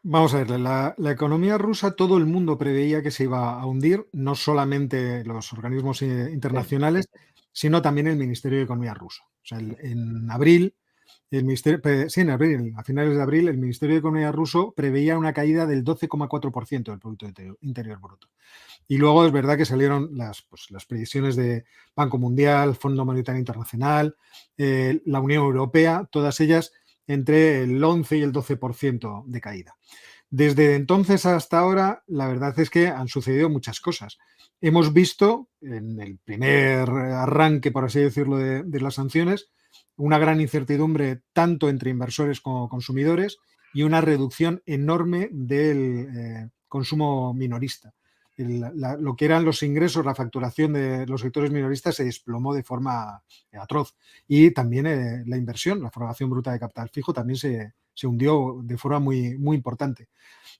Vamos a ver, la economía rusa todo el mundo preveía que se iba a hundir, no solamente los organismos internacionales, sino también el Ministerio de Economía ruso. O sea, en abril, a finales de abril, el Ministerio de Economía ruso preveía una caída del 12,4% del Producto Interior Bruto. Y luego es verdad que salieron las previsiones de Banco Mundial, Fondo Monetario Internacional, la Unión Europea, todas ellas entre el 11 y el 12% de caída. Desde entonces hasta ahora, la verdad es que han sucedido muchas cosas. Hemos visto en el primer arranque, por así decirlo, de las sanciones, una gran incertidumbre tanto entre inversores como consumidores y una reducción enorme del consumo minorista. Lo que eran los ingresos, la facturación de los sectores minoristas se desplomó de forma atroz. Y también la inversión, la formación bruta de capital fijo también se hundió de forma muy, muy importante.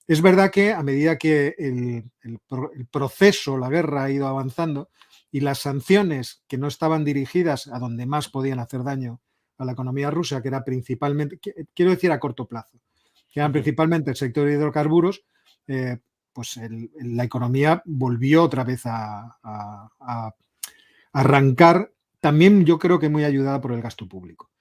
Es verdad que a medida que el proceso, la guerra ha ido avanzando y las sanciones que no estaban dirigidas a donde más podían hacer daño a la economía rusa, que era principalmente, quiero decir a corto plazo, que eran principalmente el sector de hidrocarburos, pues la economía volvió otra vez a arrancar, también yo creo que muy ayudada por el gasto público.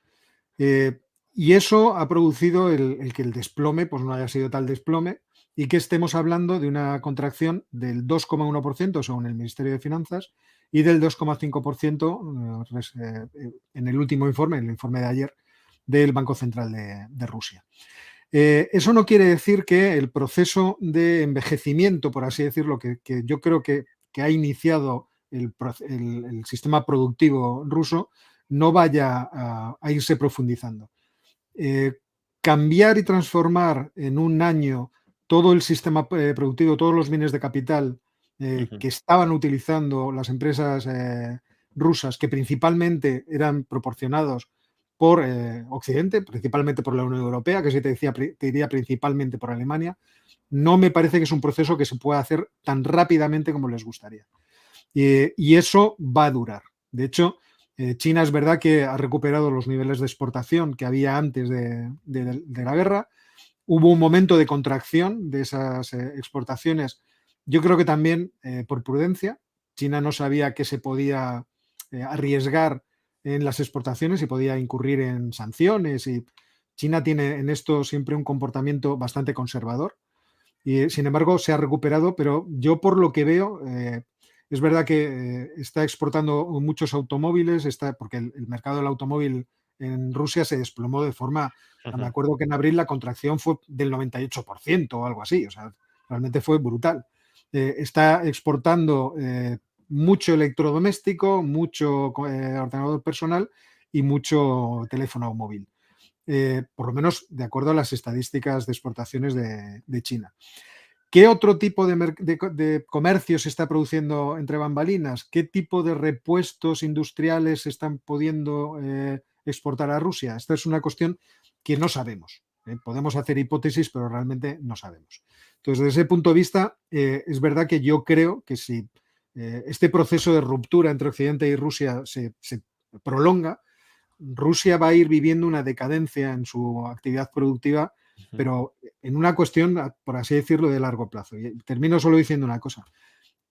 Y eso ha producido el que el desplome pues no haya sido tal desplome y que estemos hablando de una contracción del 2,1% según el Ministerio de Finanzas y del 2,5% en el último informe, en el informe de ayer del Banco Central de Rusia. Eso no quiere decir que el proceso de envejecimiento, por así decirlo, que yo creo que ha iniciado el sistema productivo ruso, no vaya a irse profundizando. Cambiar y transformar en un año todo el sistema productivo, todos los bienes de capital que estaban utilizando las empresas rusas, que principalmente eran proporcionados por Occidente, principalmente por la Unión Europea, que si te diría principalmente por Alemania, no me parece que es un proceso que se pueda hacer tan rápidamente como les gustaría. Y eso va a durar. De hecho, China es verdad que ha recuperado los niveles de exportación que había antes de la guerra. Hubo un momento de contracción de esas exportaciones. Yo creo que también por prudencia. China no sabía que se podía arriesgar en las exportaciones y podía incurrir en sanciones. Y China tiene en esto siempre un comportamiento bastante conservador. Y sin embargo se ha recuperado, pero yo por lo que veo... es verdad que está exportando muchos automóviles, porque el mercado del automóvil en Rusia se desplomó de forma... Me acuerdo que en abril la contracción fue del 98% o algo así, o sea, realmente fue brutal. Está exportando mucho electrodoméstico, mucho ordenador personal y mucho teléfono móvil. Por lo menos de acuerdo a las estadísticas de exportaciones de China. ¿Qué otro tipo de comercio se está produciendo entre bambalinas? ¿Qué tipo de repuestos industriales se están pudiendo exportar a Rusia? Esta es una cuestión que no sabemos. Podemos hacer hipótesis, pero realmente no sabemos. Entonces, desde ese punto de vista, es verdad que yo creo que si este proceso de ruptura entre Occidente y Rusia se prolonga, Rusia va a ir viviendo una decadencia en su actividad productiva, pero en una cuestión, por así decirlo, de largo plazo. Y termino solo diciendo una cosa.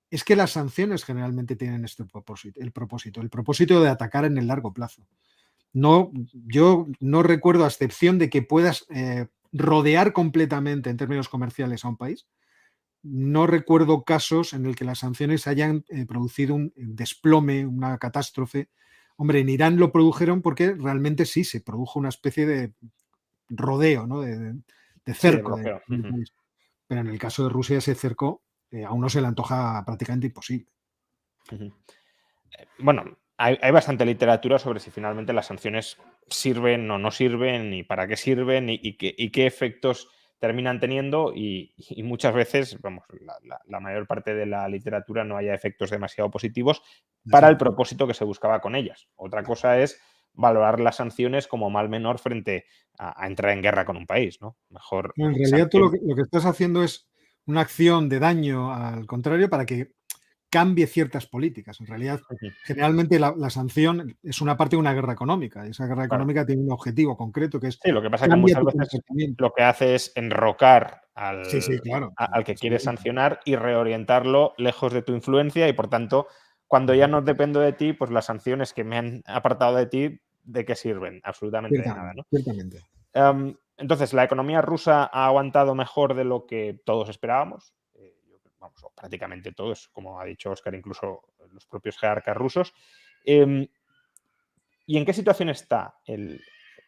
Es que las sanciones generalmente tienen este propósito, el propósito de atacar en el largo plazo. No, yo no recuerdo, a excepción de que puedas rodear completamente en términos comerciales a un país, no recuerdo casos en el que las sanciones hayan producido un desplome, una catástrofe. Hombre, en Irán lo produjeron porque realmente sí, se produjo una especie de rodeo, ¿no? de cerco. Sí, pero en el caso de Rusia ese cerco a uno se le antoja prácticamente imposible. Bueno, hay bastante literatura sobre si finalmente las sanciones sirven o no sirven, y para qué sirven, y qué efectos terminan teniendo, y muchas veces, vamos, la mayor parte de la literatura no haya efectos demasiado positivos para el propósito que se buscaba con ellas. Otra cosa es valorar las sanciones como mal menor frente a entrar en guerra con un país, ¿no? Mejor En realidad tú lo que estás haciendo es una acción de daño al contrario para que cambie ciertas políticas. En realidad, generalmente la sanción es una parte de una guerra económica, y esa guerra Claro. económica tiene un objetivo concreto que es Sí, lo que pasa es que cambia muchas tu veces comportamiento. lo que hace es enrocar Sí, sí, claro. al que Es quiere evidente. sancionar y reorientarlo lejos de tu influencia, y por tanto, cuando ya no dependo de ti, pues las sanciones que me han apartado de ti, ¿de qué sirven? Absolutamente de nada, Ciertamente, ¿no? ciertamente. Entonces, la economía rusa ha aguantado mejor de lo que todos esperábamos. Vamos, o prácticamente todos, como ha dicho Óscar, incluso los propios jerarcas rusos. Em, ¿Y en qué situación está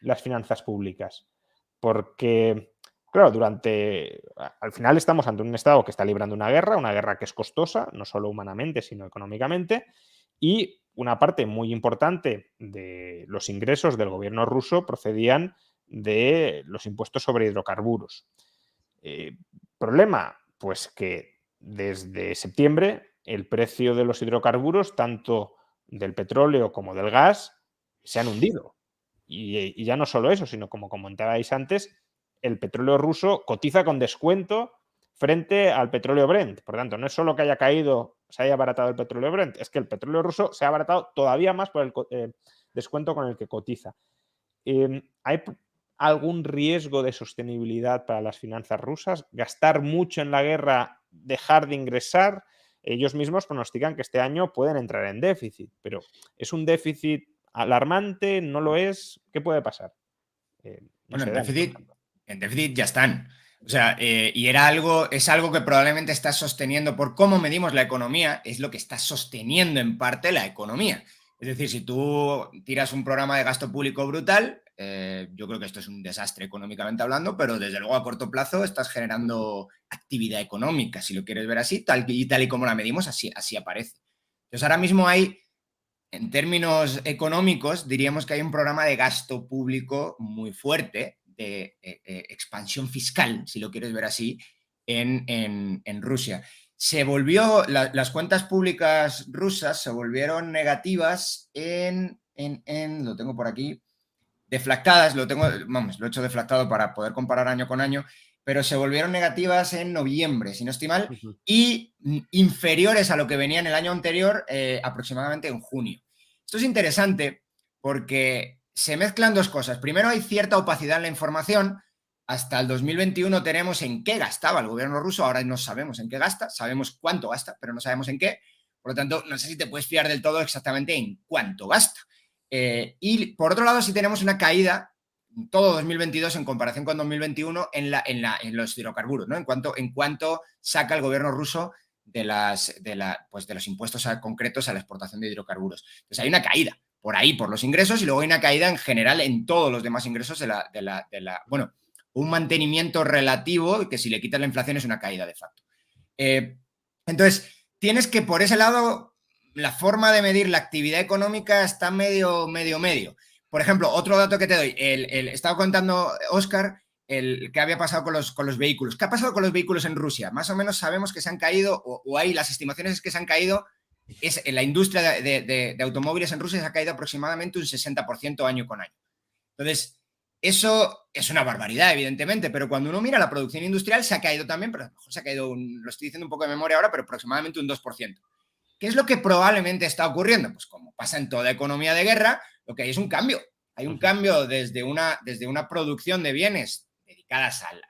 las finanzas públicas? Porque, claro, al final estamos ante un Estado que está librando una guerra que es costosa, no solo humanamente, sino económicamente, y una parte muy importante de los ingresos del gobierno ruso procedían de los impuestos sobre hidrocarburos. Eh, Problema, pues que desde septiembre el precio de los hidrocarburos, tanto del petróleo como del gas, se han hundido. Y ya no solo eso, sino como comentabais antes, el petróleo ruso cotiza con descuento frente al petróleo Brent. Por tanto, no es solo que haya caído, se haya abaratado el petróleo Brent, es que el petróleo ruso se ha abaratado todavía más por el descuento con el que cotiza. ¿Hay algún riesgo de sostenibilidad para las finanzas rusas? ¿Gastar mucho en la guerra, dejar de ingresar? Ellos mismos pronostican que este año pueden entrar en déficit, pero ¿es un déficit alarmante? ¿No lo es? ¿Qué puede pasar? No Bueno, sé, Dani, por ejemplo. en déficit ya están. O sea, y es algo que probablemente está sosteniendo, por cómo medimos la economía, es lo que está sosteniendo en parte la economía. Es decir, si tú tiras un programa de gasto público brutal, yo creo que esto es un desastre económicamente hablando, pero desde luego a corto plazo estás generando actividad económica, si lo quieres ver así, tal y como la medimos, así aparece. Entonces ahora mismo en términos económicos, diríamos que hay un programa de gasto público muy fuerte, de expansión fiscal, si lo quieres ver así, en Rusia. Las cuentas públicas rusas se volvieron negativas lo tengo por aquí, deflactadas, lo he hecho deflactado para poder comparar año con año, pero se volvieron negativas en noviembre, si no estoy mal, y inferiores a lo que venía en el año anterior, aproximadamente en junio. Esto es interesante porque se mezclan dos cosas. Primero, hay cierta opacidad en la información. Hasta el 2021 tenemos en qué gastaba el gobierno ruso, ahora no sabemos en qué gasta, sabemos cuánto gasta, pero no sabemos en qué. Por lo tanto, no sé si te puedes fiar del todo exactamente en cuánto gasta. Y por otro lado, sí tenemos una caída todo 2022 en comparación con 2021 en los hidrocarburos, ¿no? En cuanto saca el gobierno ruso de los impuestos concretos a la exportación de hidrocarburos. Entonces hay una caída por ahí, por los ingresos, y luego hay una caída en general en todos los demás ingresos bueno, un mantenimiento relativo que si le quitas la inflación es una caída de facto. Entonces, tienes que por ese lado la forma de medir la actividad económica está medio. Por ejemplo, otro dato que te doy, estaba contando Óscar qué había pasado con los vehículos. ¿Qué ha pasado con los vehículos en Rusia? Más o menos sabemos que se han caído, o hay las estimaciones es que se han caído, en la industria de automóviles en Rusia se ha caído aproximadamente un 60% año con año. Entonces, eso es una barbaridad, evidentemente, pero cuando uno mira la producción industrial se ha caído también, pero a lo mejor se ha caído, lo estoy diciendo un poco de memoria ahora, pero aproximadamente un 2%. ¿Qué es lo que probablemente está ocurriendo? Pues como pasa en toda economía de guerra, lo que hay es un cambio. Hay un cambio desde una producción de bienes dedicadas al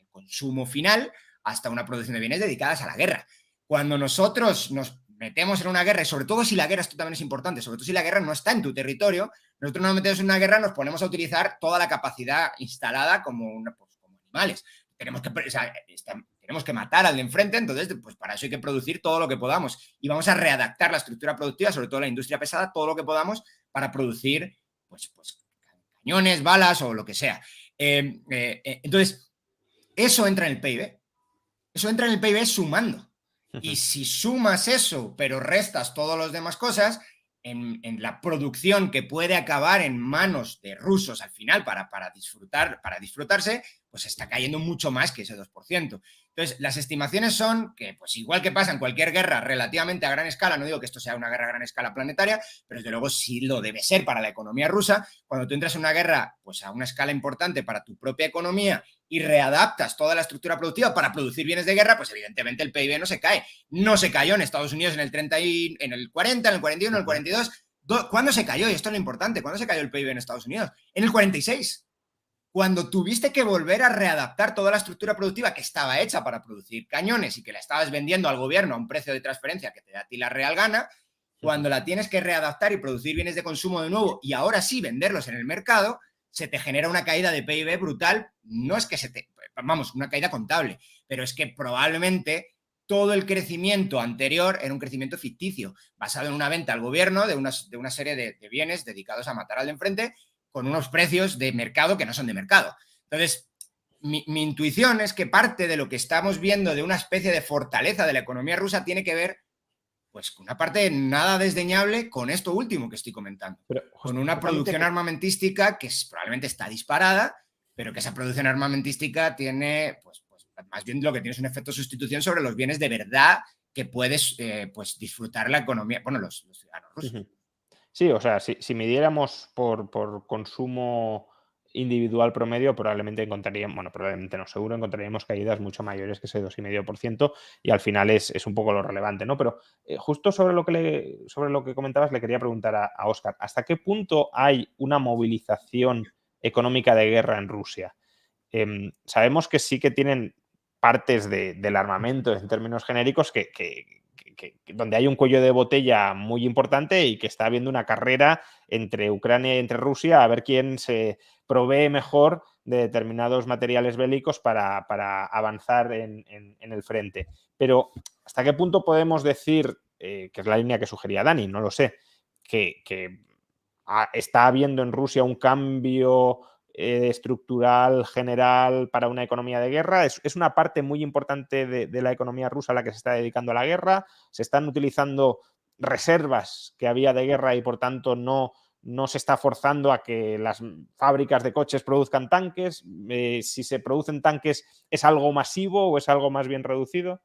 consumo final hasta una producción de bienes dedicadas a la guerra. Cuando nosotros nos metemos en una guerra, y sobre todo si la guerra, esto también es importante, sobre todo si la guerra no está en tu territorio, nosotros nos metemos en una guerra, nos ponemos a utilizar toda la capacidad instalada como animales. Tenemos que matar al de enfrente, entonces pues para eso hay que producir todo lo que podamos y vamos a readaptar la estructura productiva, sobre todo la industria pesada, todo lo que podamos para producir pues cañones, balas o lo que sea. Entonces, eso entra en el PIB. Eso entra en el PIB sumando. Y si sumas eso, pero restas todas las demás cosas, en la producción que puede acabar en manos de rusos al final para disfrutarse, pues está cayendo mucho más que ese 2%. Entonces, las estimaciones son que, pues igual que pasa en cualquier guerra relativamente a gran escala, no digo que esto sea una guerra a gran escala planetaria, pero desde luego sí lo debe ser para la economía rusa. Cuando tú entras en una guerra pues a una escala importante para tu propia economía y readaptas toda la estructura productiva para producir bienes de guerra, pues evidentemente el PIB no se cae. No se cayó en Estados Unidos en el 30 en el 40, en el 41, en el 42. ¿Cuándo se cayó? Y esto es lo importante. ¿Cuándo se cayó el PIB en Estados Unidos? En el 46. Cuando tuviste que volver a readaptar toda la estructura productiva que estaba hecha para producir cañones y que la estabas vendiendo al gobierno a un precio de transferencia que te da a ti la real gana, cuando la tienes que readaptar y producir bienes de consumo de nuevo y ahora sí venderlos en el mercado, se te genera una caída de PIB brutal. No es que una caída contable, pero es que probablemente todo el crecimiento anterior era un crecimiento ficticio, basado en una venta al gobierno de una serie de bienes dedicados a matar al de enfrente, con unos precios de mercado que no son de mercado. Entonces, mi intuición es que parte de lo que estamos viendo de una especie de fortaleza de la economía rusa tiene que ver, pues, con una parte nada desdeñable con esto último que estoy comentando. Pero, con una producción armamentística que probablemente está disparada, pero que esa producción armamentística tiene, pues más bien lo que tiene es un efecto de sustitución sobre los bienes de verdad que puedes pues disfrutar la economía, bueno, los ciudadanos rusos. Sí, o sea, si midiéramos por consumo individual promedio, probablemente encontraríamos, bueno, probablemente no, seguro encontraríamos caídas mucho mayores que ese 2,5% y al final es un poco lo relevante, ¿no? Pero justo sobre lo que comentabas le quería preguntar a Óscar, ¿hasta qué punto hay una movilización económica de guerra en Rusia? Sabemos que sí que tienen partes del armamento en términos genéricos donde hay un cuello de botella muy importante y que está habiendo una carrera entre Ucrania y entre Rusia a ver quién se provee mejor de determinados materiales bélicos para avanzar en el frente. Pero ¿hasta qué punto podemos decir, que es la línea que sugería Dani, no lo sé, que está habiendo en Rusia un cambio estructural general para una economía de guerra? Es una parte muy importante de la economía rusa la que se está dedicando a la guerra. Se están utilizando reservas que había de guerra y por tanto no se está forzando a que las fábricas de coches produzcan tanques. Si se producen tanques, ¿es algo masivo o es algo más bien reducido?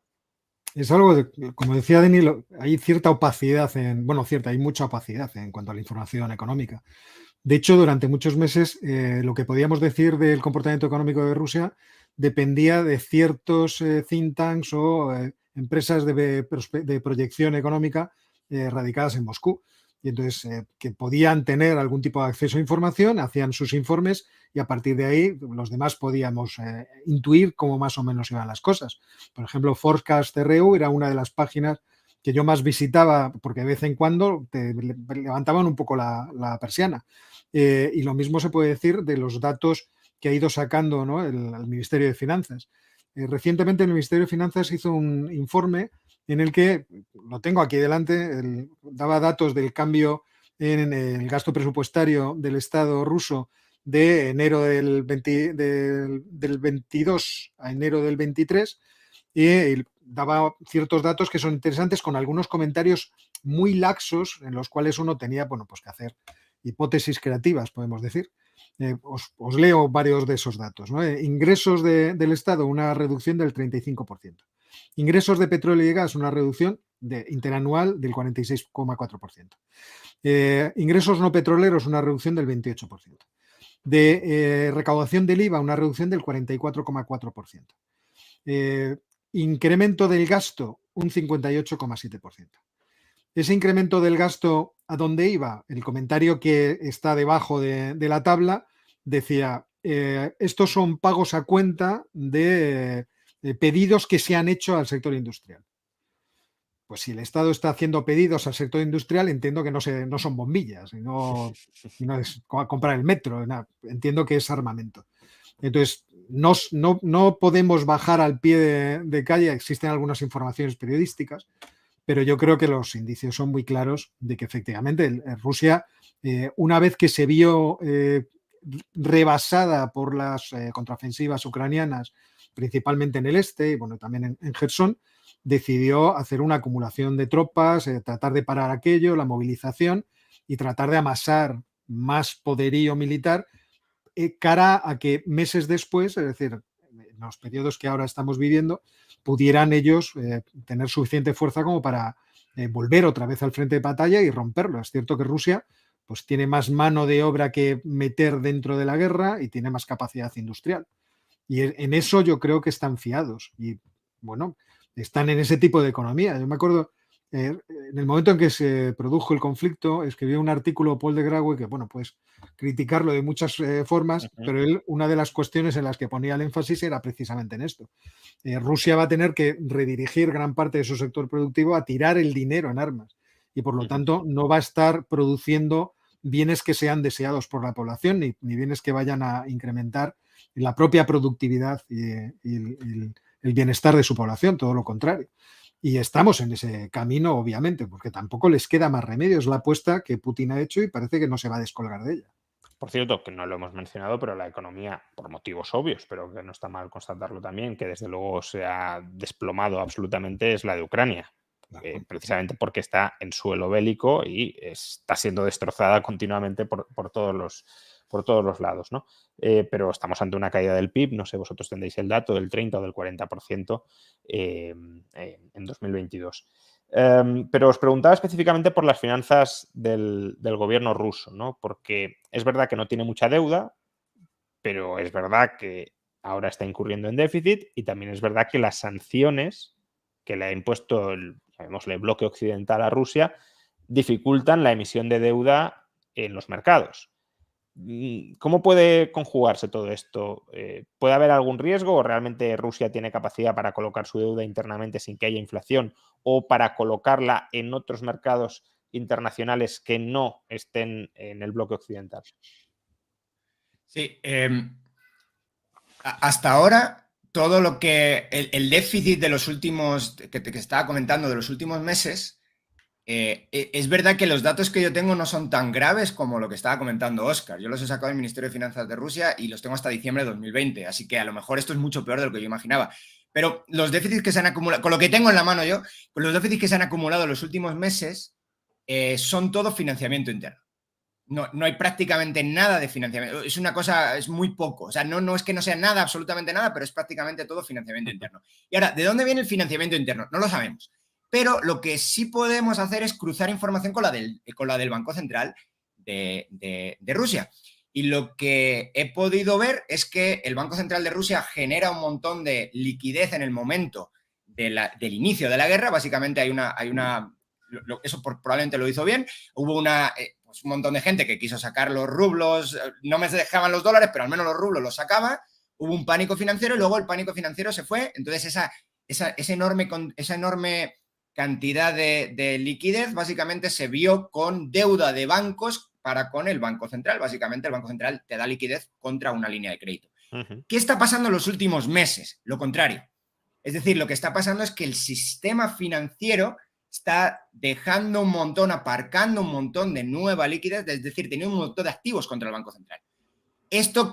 Es algo, como decía Denis, hay cierta opacidad, hay mucha opacidad en cuanto a la información económica. De hecho, durante muchos meses lo que podíamos decir del comportamiento económico de Rusia dependía de ciertos think tanks o empresas de proyección económica radicadas en Moscú. Y entonces que podían tener algún tipo de acceso a información, hacían sus informes y a partir de ahí los demás podíamos intuir cómo más o menos iban las cosas. Por ejemplo, Forecast.ru era una de las páginas que yo más visitaba porque de vez en cuando te levantaban un poco la persiana. Y lo mismo se puede decir de los datos que ha ido sacando, ¿no?, el Ministerio de Finanzas. Recientemente el Ministerio de Finanzas hizo un informe en el que, lo tengo aquí delante, daba datos del cambio en el gasto presupuestario del Estado ruso de enero del 22 a enero del 23 y daba ciertos datos que son interesantes con algunos comentarios muy laxos en los cuales uno tenía, bueno, pues que hacer hipótesis creativas, podemos decir. Os leo varios de esos datos, ¿no? Ingresos del Estado, una reducción del 35%. Ingresos de petróleo y gas, una reducción interanual del 46,4%. Ingresos no petroleros, una reducción del 28%. De recaudación del IVA, una reducción del 44,4%. Incremento del gasto, un 58,7%. Ese incremento del gasto, ¿a dónde iba? El comentario que está debajo de la tabla decía, estos son pagos a cuenta de pedidos que se han hecho al sector industrial. Pues si el Estado está haciendo pedidos al sector industrial, entiendo que no son bombillas, y no es comprar el metro, entiendo que es armamento. Entonces, no podemos bajar al pie de calle, existen algunas informaciones periodísticas, pero yo creo que los indicios son muy claros de que efectivamente Rusia, una vez que se vio rebasada por las contraofensivas ucranianas, principalmente en el este y bueno, también en Jersón, decidió hacer una acumulación de tropas, tratar de parar aquello, la movilización y tratar de amasar más poderío militar cara a que meses después, es decir, en los periodos que ahora estamos viviendo, pudieran ellos tener suficiente fuerza como para volver otra vez al frente de batalla y romperlo. Es cierto que Rusia pues tiene más mano de obra que meter dentro de la guerra y tiene más capacidad industrial. Y en eso yo creo que están fiados y, bueno, están en ese tipo de economía. Yo me acuerdo, en el momento en que se produjo el conflicto, escribió un artículo Paul de Graue que, bueno, pues criticarlo de muchas formas, pero él, una de las cuestiones en las que ponía el énfasis era precisamente en esto. Rusia va a tener que redirigir gran parte de su sector productivo a tirar el dinero en armas y, por lo tanto, no va a estar produciendo bienes que sean deseados por la población ni bienes que vayan a incrementar la propia productividad y el bienestar de su población, todo lo contrario. Y estamos en ese camino, obviamente, porque tampoco les queda más remedio. Es la apuesta que Putin ha hecho y parece que no se va a descolgar de ella. Por cierto, que no lo hemos mencionado, pero la economía, por motivos obvios, pero que no está mal constatarlo también, que desde luego se ha desplomado absolutamente, es la de Ucrania. Precisamente porque está en suelo bélico y está siendo destrozada continuamente por todos los lados, ¿no? Pero estamos ante una caída del PIB, no sé, vosotros tendréis el dato del 30 o del 40% en 2022. Pero os preguntaba específicamente por las finanzas del gobierno ruso, ¿no? Porque es verdad que no tiene mucha deuda, pero es verdad que ahora está incurriendo en déficit y también es verdad que las sanciones que le ha impuesto el bloque occidental a Rusia dificultan la emisión de deuda en los mercados. ¿Cómo puede conjugarse todo esto? ¿Puede haber algún riesgo o realmente Rusia tiene capacidad para colocar su deuda internamente sin que haya inflación o para colocarla en otros mercados internacionales que no estén en el bloque occidental? Sí, hasta ahora todo lo que el déficit de los últimos, que estaba comentando, de los últimos meses, es verdad que los datos que yo tengo no son tan graves como lo que estaba comentando Óscar. Yo los he sacado del Ministerio de Finanzas de Rusia y los tengo hasta diciembre de 2020, así que a lo mejor esto es mucho peor de lo que yo imaginaba. Pero los déficits que se han acumulado, con lo que tengo en la mano yo, con los déficits que se han acumulado en los últimos meses, son todo financiamiento interno. No hay prácticamente nada de financiamiento. Es una cosa, es muy poco. O sea, no es que no sea nada, absolutamente nada, pero es prácticamente todo financiamiento interno. Y ahora, ¿de dónde viene el financiamiento interno? No lo sabemos. Pero lo que sí podemos hacer es cruzar información con la del Banco Central de Rusia. Y lo que he podido ver es que el Banco Central de Rusia genera un montón de liquidez en el momento del inicio de la guerra. Básicamente eso probablemente lo hizo bien. Hubo un montón de gente que quiso sacar los rublos, no me dejaban los dólares, pero al menos los rublos los sacaba. Hubo un pánico financiero y luego el pánico financiero se fue. Entonces esa enorme cantidad de liquidez básicamente se vio con deuda de bancos para con el Banco Central. Básicamente el Banco Central te da liquidez contra una línea de crédito. ¿Qué está pasando en los últimos meses? Lo contrario. Es decir, lo que está pasando es que el sistema financiero está dejando un montón, aparcando un montón de nueva liquidez, es decir, teniendo un montón de activos contra el Banco Central. Esto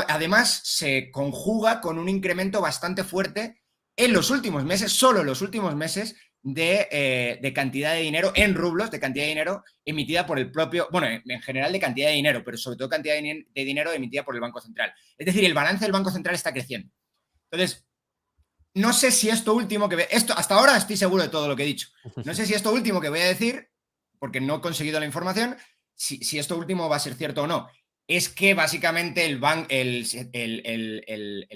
además se conjuga con un incremento bastante fuerte en los últimos meses, solo en los últimos meses, de cantidad de dinero en rublos, de cantidad de dinero emitida por el propio, bueno, en general de cantidad de dinero, pero sobre todo cantidad de dinero emitida por el Banco Central. Es decir, el balance del Banco Central está creciendo. Entonces, no sé si esto último hasta ahora estoy seguro de todo lo que he dicho. No sé si esto último que voy a decir, porque no he conseguido la información, si esto último va a ser cierto o no. Es que básicamente el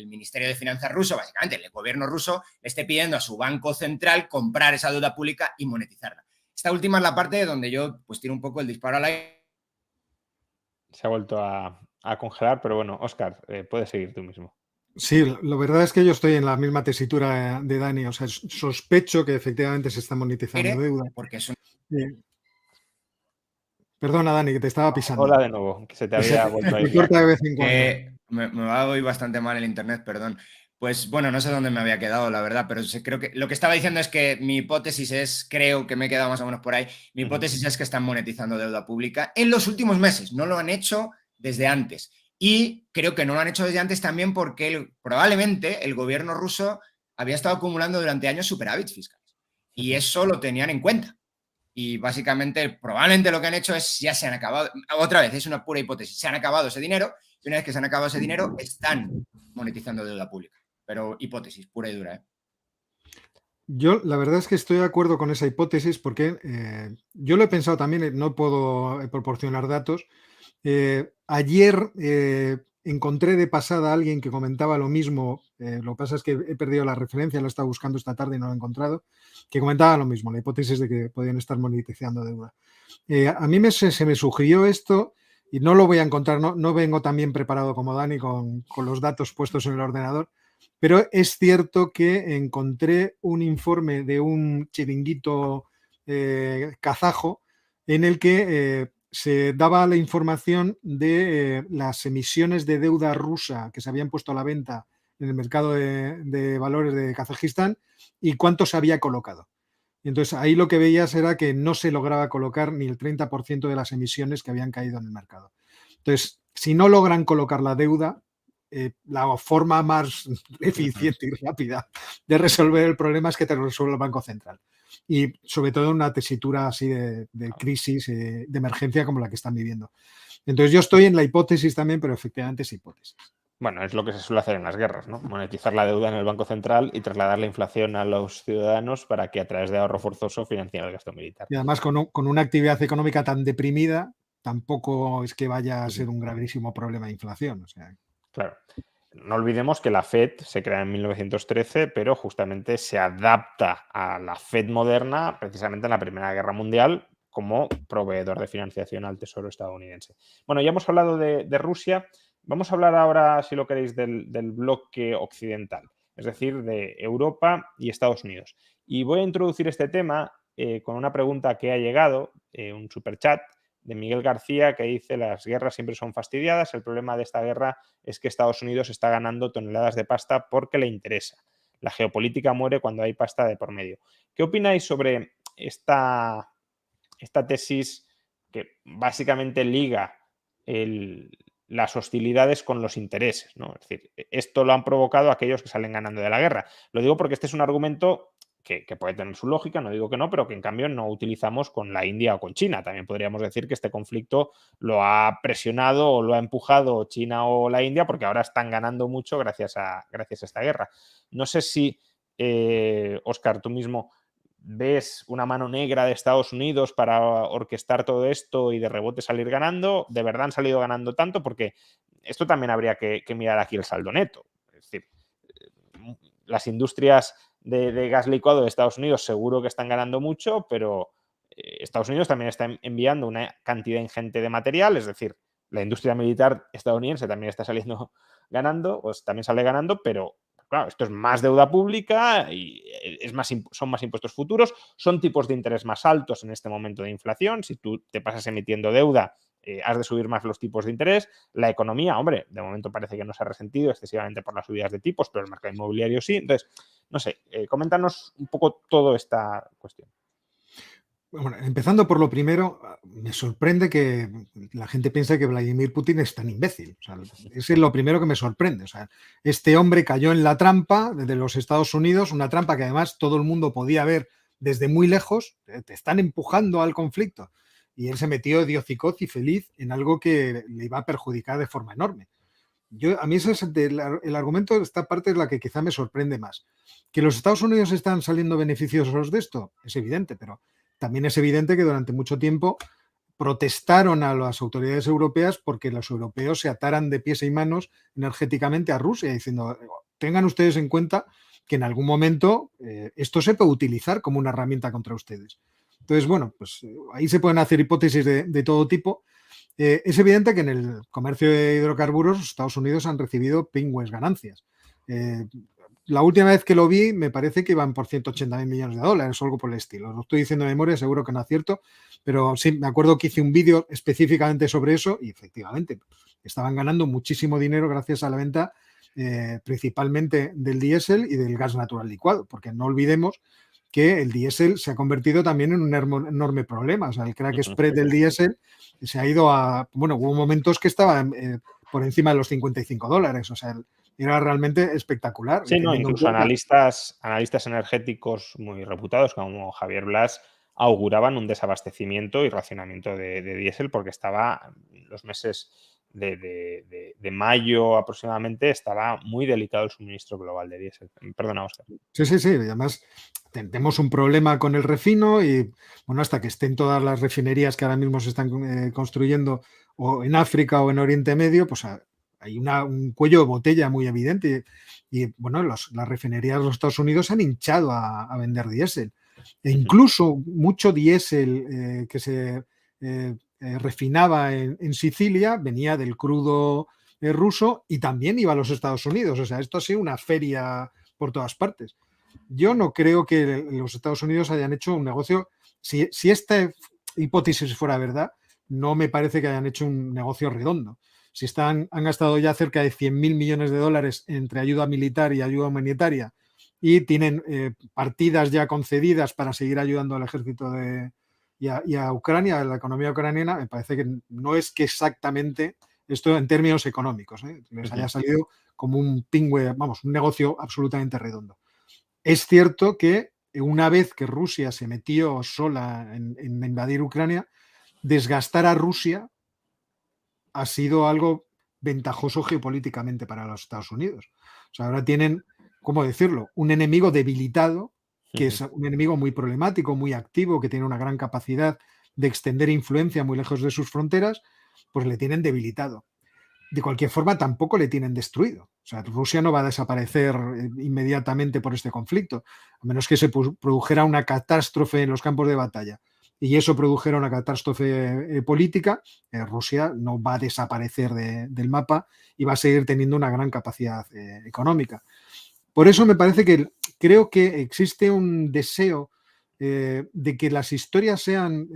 Ministerio de Finanzas ruso, básicamente el gobierno ruso, le esté pidiendo a su banco central comprar esa deuda pública y monetizarla. Esta última es la parte donde yo pues tiro un poco el disparo al aire. Se ha vuelto a congelar, pero bueno, Óscar, puedes seguir tú mismo. Sí, la verdad es que yo estoy en la misma tesitura de Dani. O sea, sospecho que efectivamente se está monetizando deuda. Porque es Perdona, Dani, que te estaba pisando. Hola de nuevo, que se te había vuelto a ir. Corta de vez en cuando. Me va hoy bastante mal el internet, perdón. Pues bueno, no sé dónde me había quedado, la verdad, pero creo que lo que estaba diciendo es que mi hipótesis creo que me he quedado más o menos por ahí, mi hipótesis es que están monetizando deuda pública en los últimos meses, no lo han hecho desde antes. Y creo que no lo han hecho desde antes también porque probablemente el gobierno ruso había estado acumulando durante años superávits fiscales. Y eso lo tenían en cuenta. Y básicamente, probablemente lo que han hecho es, ya se han acabado, otra vez, es una pura hipótesis, se han acabado ese dinero, y una vez que se han acabado ese dinero, están monetizando deuda pública. Pero hipótesis, pura y dura, ¿eh? Yo la verdad es que estoy de acuerdo con esa hipótesis porque yo lo he pensado también, no puedo proporcionar datos. Ayer encontré de pasada a alguien que comentaba lo mismo, lo que pasa es que he perdido la referencia, la he estado buscando esta tarde y no la he encontrado, que comentaba lo mismo, la hipótesis de que podían estar monetizando deuda. A mí se me sugirió esto y no lo voy a encontrar, no vengo tan bien preparado como Dani con los datos puestos en el ordenador, pero es cierto que encontré un informe de un chiringuito kazajo en el que se daba la información de las emisiones de deuda rusa que se habían puesto a la venta en el mercado de valores de Kazajistán y cuánto se había colocado. Y entonces ahí lo que veías era que no se lograba colocar ni el 30% de las emisiones que habían caído en el mercado. Entonces, si no logran colocar la deuda, la forma más eficiente y rápida de resolver el problema es que te lo resuelva el Banco Central. Y sobre todo en una tesitura así de crisis, de emergencia como la que están viviendo. Entonces yo estoy en la hipótesis también, pero efectivamente es hipótesis. Bueno, es lo que se suele hacer en las guerras, ¿no? Monetizar la deuda en el Banco Central y trasladar la inflación a los ciudadanos para que a través de ahorro forzoso financien el gasto militar. Y además con una actividad económica tan deprimida, tampoco es que vaya a ser un gravísimo problema de inflación. O sea. Claro. No olvidemos que la FED se crea en 1913, pero justamente se adapta a la FED moderna precisamente en la Primera Guerra Mundial como proveedor de financiación al Tesoro estadounidense. Bueno, ya hemos hablado de Rusia. Vamos a hablar ahora, si lo queréis, del bloque occidental, es decir, de Europa y Estados Unidos. Y voy a introducir este tema con una pregunta que ha llegado, un superchat de Miguel García, que dice: las guerras siempre son fastidiadas, el problema de esta guerra es que Estados Unidos está ganando toneladas de pasta porque le interesa. La geopolítica muere cuando hay pasta de por medio. ¿Qué opináis sobre esta tesis que básicamente liga las hostilidades con los intereses, ¿no? Es decir, esto lo han provocado aquellos que salen ganando de la guerra. Lo digo porque este es un argumento que puede tener su lógica, no digo que no, pero que en cambio no utilizamos con la India o con China. También podríamos decir que este conflicto lo ha presionado o lo ha empujado China o la India porque ahora están ganando mucho gracias a esta guerra. No sé si, Óscar, tú mismo ves una mano negra de Estados Unidos para orquestar todo esto y de rebote salir ganando. ¿De verdad han salido ganando tanto? Porque esto también habría que mirar aquí el saldo neto. Es decir, las industrias de gas licuado de Estados Unidos seguro que están ganando mucho, pero Estados Unidos también está enviando una cantidad ingente de material, es decir, la industria militar estadounidense también está saliendo ganando, o también sale ganando, pero claro, esto es más deuda pública y son más impuestos futuros, son tipos de interés más altos en este momento de inflación. Si tú te pasas emitiendo deuda, has de subir más los tipos de interés. La economía, hombre, de momento parece que no se ha resentido excesivamente por las subidas de tipos, pero el mercado inmobiliario sí. Entonces, no sé, coméntanos un poco toda esta cuestión. Bueno, empezando por lo primero, me sorprende que la gente piense que Vladimir Putin es tan imbécil. O sea, ese es lo primero que me sorprende. O sea, este hombre cayó en la trampa de los Estados Unidos, una trampa que además todo el mundo podía ver desde muy lejos. Te están empujando al conflicto. Y él se metió de hocicoz y feliz en algo que le iba a perjudicar de forma enorme. A mí ese es el argumento, esta parte es la que quizá me sorprende más. ¿Que los Estados Unidos están saliendo beneficiosos de esto? Es evidente, pero también es evidente que durante mucho tiempo protestaron a las autoridades europeas porque los europeos se ataran de pies y manos energéticamente a Rusia, diciendo: tengan ustedes en cuenta que en algún momento esto se puede utilizar como una herramienta contra ustedes. Entonces, bueno, pues ahí se pueden hacer hipótesis de todo tipo. Es evidente que en el comercio de hidrocarburos los Estados Unidos han recibido pingües ganancias. La última vez que lo vi me parece que iban por 180.000 millones de dólares o algo por el estilo. Lo estoy diciendo de memoria, seguro que no acierto, pero sí, me acuerdo que hice un vídeo específicamente sobre eso y efectivamente estaban ganando muchísimo dinero gracias a la venta principalmente del diésel y del gas natural licuado, porque no olvidemos que el diésel se ha convertido también en un enorme problema. O sea, el crack spread del diésel se ha ido a... Bueno, hubo momentos que estaba por encima de los $55. O sea, era realmente espectacular. Sí, no, incluso analistas energéticos muy reputados como Javier Blas auguraban un desabastecimiento y racionamiento de diésel porque estaba en los meses de mayo aproximadamente, estaba muy delicado el suministro global de diésel. Perdona, Óscar. Sí. Además, tenemos un problema con el refino y, bueno, hasta que estén todas las refinerías que ahora mismo se están construyendo o en África o en Oriente Medio, pues hay un cuello de botella muy evidente y bueno, las refinerías de los Estados Unidos se han hinchado a vender diésel. E incluso mucho diésel que se refinaba en Sicilia venía del crudo ruso y también iba a los Estados Unidos. O sea, esto ha sido una feria por todas partes. Yo no creo que los Estados Unidos hayan hecho un negocio, si esta hipótesis fuera verdad, no me parece que hayan hecho un negocio redondo. Si han gastado ya cerca de 100.000 millones de dólares entre ayuda militar y ayuda humanitaria y tienen partidas ya concedidas para seguir ayudando al ejército y a Ucrania, a la economía ucraniana, me parece que no es que exactamente esto en términos económicos les haya salido como un pingüe, vamos, un negocio absolutamente redondo. Es cierto que una vez que Rusia se metió sola en invadir Ucrania, desgastar a Rusia ha sido algo ventajoso geopolíticamente para los Estados Unidos. O sea, ahora tienen, ¿cómo decirlo?, un enemigo debilitado, que es un enemigo muy problemático, muy activo, que tiene una gran capacidad de extender influencia muy lejos de sus fronteras, pues le tienen debilitado. De cualquier forma, tampoco le tienen destruido. O sea, Rusia no va a desaparecer inmediatamente por este conflicto, a menos que se produjera una catástrofe en los campos de batalla y eso produjera una catástrofe política. Rusia no va a desaparecer del mapa y va a seguir teniendo una gran capacidad económica. Por eso me parece que creo que existe un deseo de que las historias sean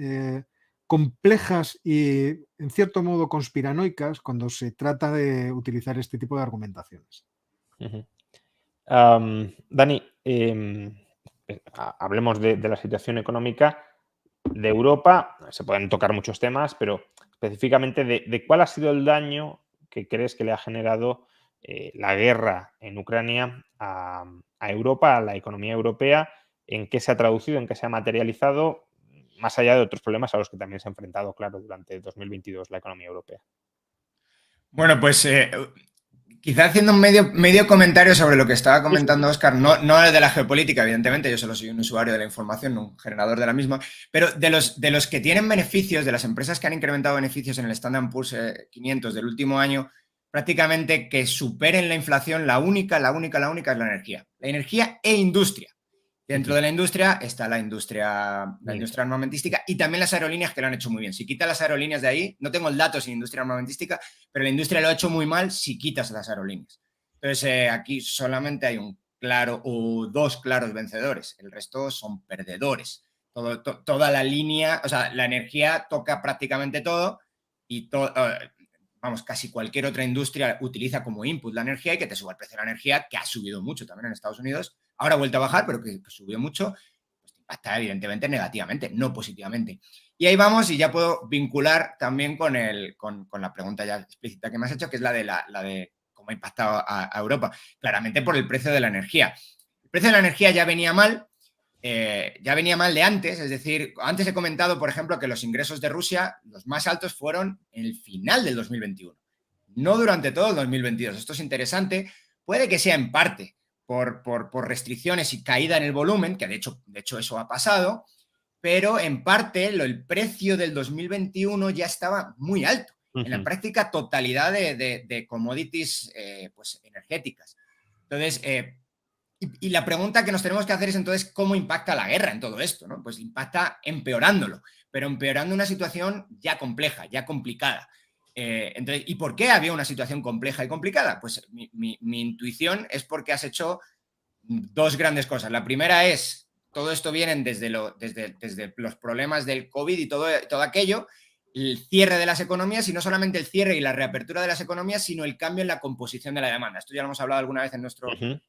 complejas y, en cierto modo, conspiranoicas cuando se trata de utilizar este tipo de argumentaciones. Dani, hablemos de la situación económica de Europa. Se pueden tocar muchos temas, pero específicamente de cuál ha sido el daño que crees que le ha generado la guerra en Ucrania a Europa, a la economía europea, en qué se ha traducido, en qué se ha materializado, más allá de otros problemas a los que también se ha enfrentado, claro, durante 2022 la economía europea. Bueno, pues quizá haciendo un medio comentario sobre lo que estaba comentando Óscar, no de la geopolítica, evidentemente, yo solo soy un usuario de la información, no un generador de la misma, pero de los que tienen beneficios, de las empresas que han incrementado beneficios en el Standard & Poor's 500 del último año, prácticamente que superen la inflación, la única es la energía. La energía e industria. Dentro de la industria está la industria armamentística y también las aerolíneas, que lo han hecho muy bien. Si quitas las aerolíneas de ahí, no tengo el dato sin industria armamentística, pero la industria lo ha hecho muy mal si quitas las aerolíneas. Entonces, aquí solamente hay un claro o dos claros vencedores. El resto son perdedores. Toda la línea, o sea, la energía toca prácticamente todo y vamos, casi cualquier otra industria utiliza como input la energía y que te suba el precio de la energía, que ha subido mucho también en Estados Unidos. Ahora ha vuelto a bajar, pero que subió mucho, pues te impacta evidentemente negativamente, no positivamente. Y ahí vamos, y ya puedo vincular también con la pregunta ya explícita que me has hecho, que es la de cómo ha impactado a Europa. Claramente por el precio de la energía. El precio de la energía ya venía mal de antes, es decir, antes he comentado, por ejemplo, que los ingresos de Rusia, los más altos fueron en el final del 2021, no durante todo el 2022. Esto es interesante, puede que sea en parte por restricciones y caída en el volumen, que de hecho eso ha pasado, pero en parte el precio del 2021 ya estaba muy alto, en la práctica totalidad de commodities pues, energéticas. Entonces, y la pregunta que nos tenemos que hacer es entonces cómo impacta la guerra en todo esto, ¿no? Pues impacta empeorándolo, pero empeorando una situación ya compleja, ya complicada. Entonces, ¿y por qué había una situación compleja y complicada? Pues mi intuición es porque has hecho dos grandes cosas. La primera es, todo esto viene desde los problemas del COVID y todo aquello, el cierre de las economías, y no solamente el cierre y la reapertura de las economías, sino el cambio en la composición de la demanda. Esto ya lo hemos hablado alguna vez en nuestro, en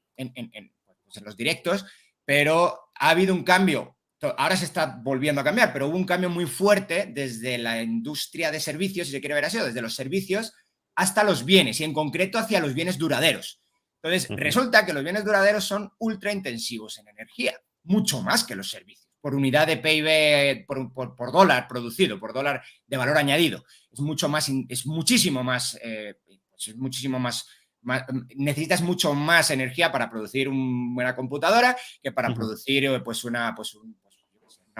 los directos, pero ha habido un cambio. Ahora se está volviendo a cambiar, pero hubo un cambio muy fuerte desde la industria de servicios, si se quiere ver así, desde los servicios hasta los bienes, y en concreto hacia los bienes duraderos. Entonces, resulta que los bienes duraderos son ultra intensivos en energía, mucho más que los servicios, por unidad de PIB, por dólar producido, por dólar de valor añadido. Es muchísimo más, necesitas mucho más energía para producir una buena computadora que para producir una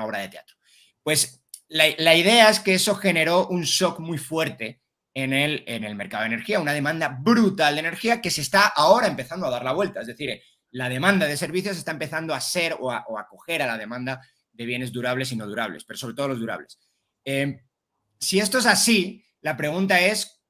obra de teatro. Pues la idea es que eso generó un shock muy fuerte en el mercado de energía, una demanda brutal de energía que se está ahora empezando a dar la vuelta. Es decir, la demanda de servicios está empezando a ser o a acoger a la demanda de bienes durables y no durables, pero sobre todo los durables. Si esto es así, la pregunta es,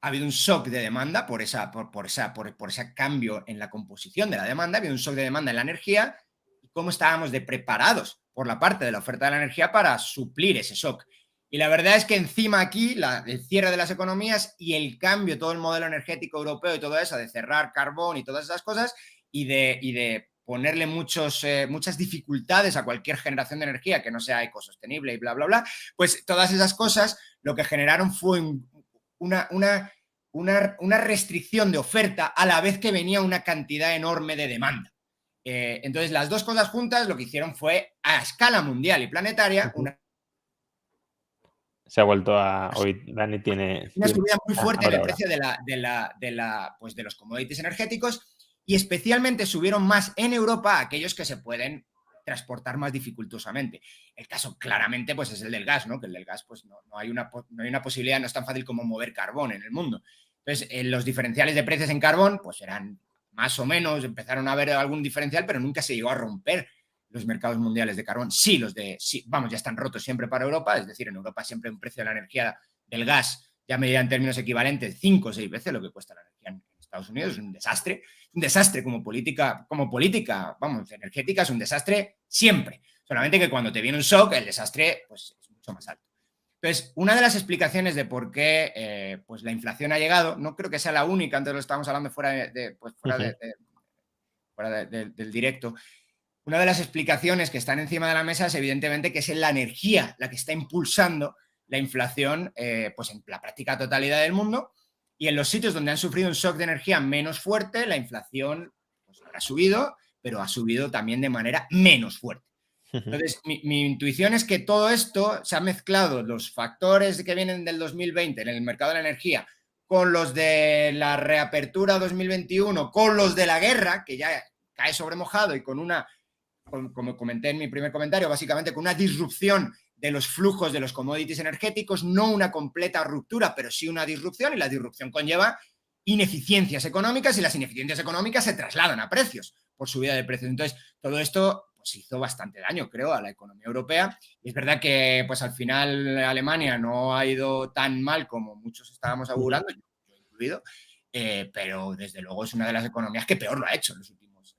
ha habido un shock de demanda por ese cambio en la composición de la demanda, ha habido un shock de demanda en la energía, y cómo estábamos de preparados por la parte de la oferta de la energía para suplir ese shock. Y la verdad es que encima aquí el cierre de las economías y el cambio, todo el modelo energético europeo y todo eso, de cerrar carbón y todas esas cosas, y de ponerle muchas dificultades a cualquier generación de energía que no sea ecosostenible y bla, bla, bla, pues todas esas cosas lo que generaron fue una restricción de oferta a la vez que venía una cantidad enorme de demanda. Entonces, las dos cosas juntas lo que hicieron fue, a escala mundial y planetaria, se ha vuelto a... Hoy Dani tiene... Una subida muy fuerte en el precio de los commodities energéticos, y especialmente subieron más en Europa aquellos que se pueden transportar más dificultosamente. El caso claramente pues es el del gas, ¿no? Que el del gas pues no hay una posibilidad, no es tan fácil como mover carbón en el mundo. Entonces, los diferenciales de precios en carbón pues eran más o menos, empezaron a haber algún diferencial, pero nunca se llegó a romper los mercados mundiales de carbón. Sí, ya están rotos siempre para Europa, es decir, en Europa siempre un precio de la energía del gas ya medida en términos equivalentes 5 o 6 veces lo que cuesta la energía en Estados Unidos. Es un desastre como política, energética, es un desastre siempre. Solamente que cuando te viene un shock, el desastre pues es mucho más alto. Entonces, una de las explicaciones de por qué pues la inflación ha llegado, no creo que sea la única, antes lo estábamos hablando fuera del directo. Una de las explicaciones que están encima de la mesa es evidentemente que es la energía la que está impulsando la inflación pues en la práctica totalidad del mundo, y en los sitios donde han sufrido un shock de energía menos fuerte, la inflación pues habrá subido, pero ha subido también de manera menos fuerte. Entonces, mi intuición es que todo esto se ha mezclado, los factores que vienen del 2020 en el mercado de la energía, con los de la reapertura 2021, con los de la guerra, que ya cae sobre mojado, y como comenté en mi primer comentario, básicamente con una disrupción de los flujos de los commodities energéticos, no una completa ruptura, pero sí una disrupción, y la disrupción conlleva ineficiencias económicas, y las ineficiencias económicas se trasladan a precios por subida de precios. Entonces, todo esto pues hizo bastante daño, creo, a la economía europea. Y es verdad que pues al final Alemania no ha ido tan mal como muchos estábamos augurando, yo incluido, pero desde luego es una de las economías que peor lo ha hecho en los últimos.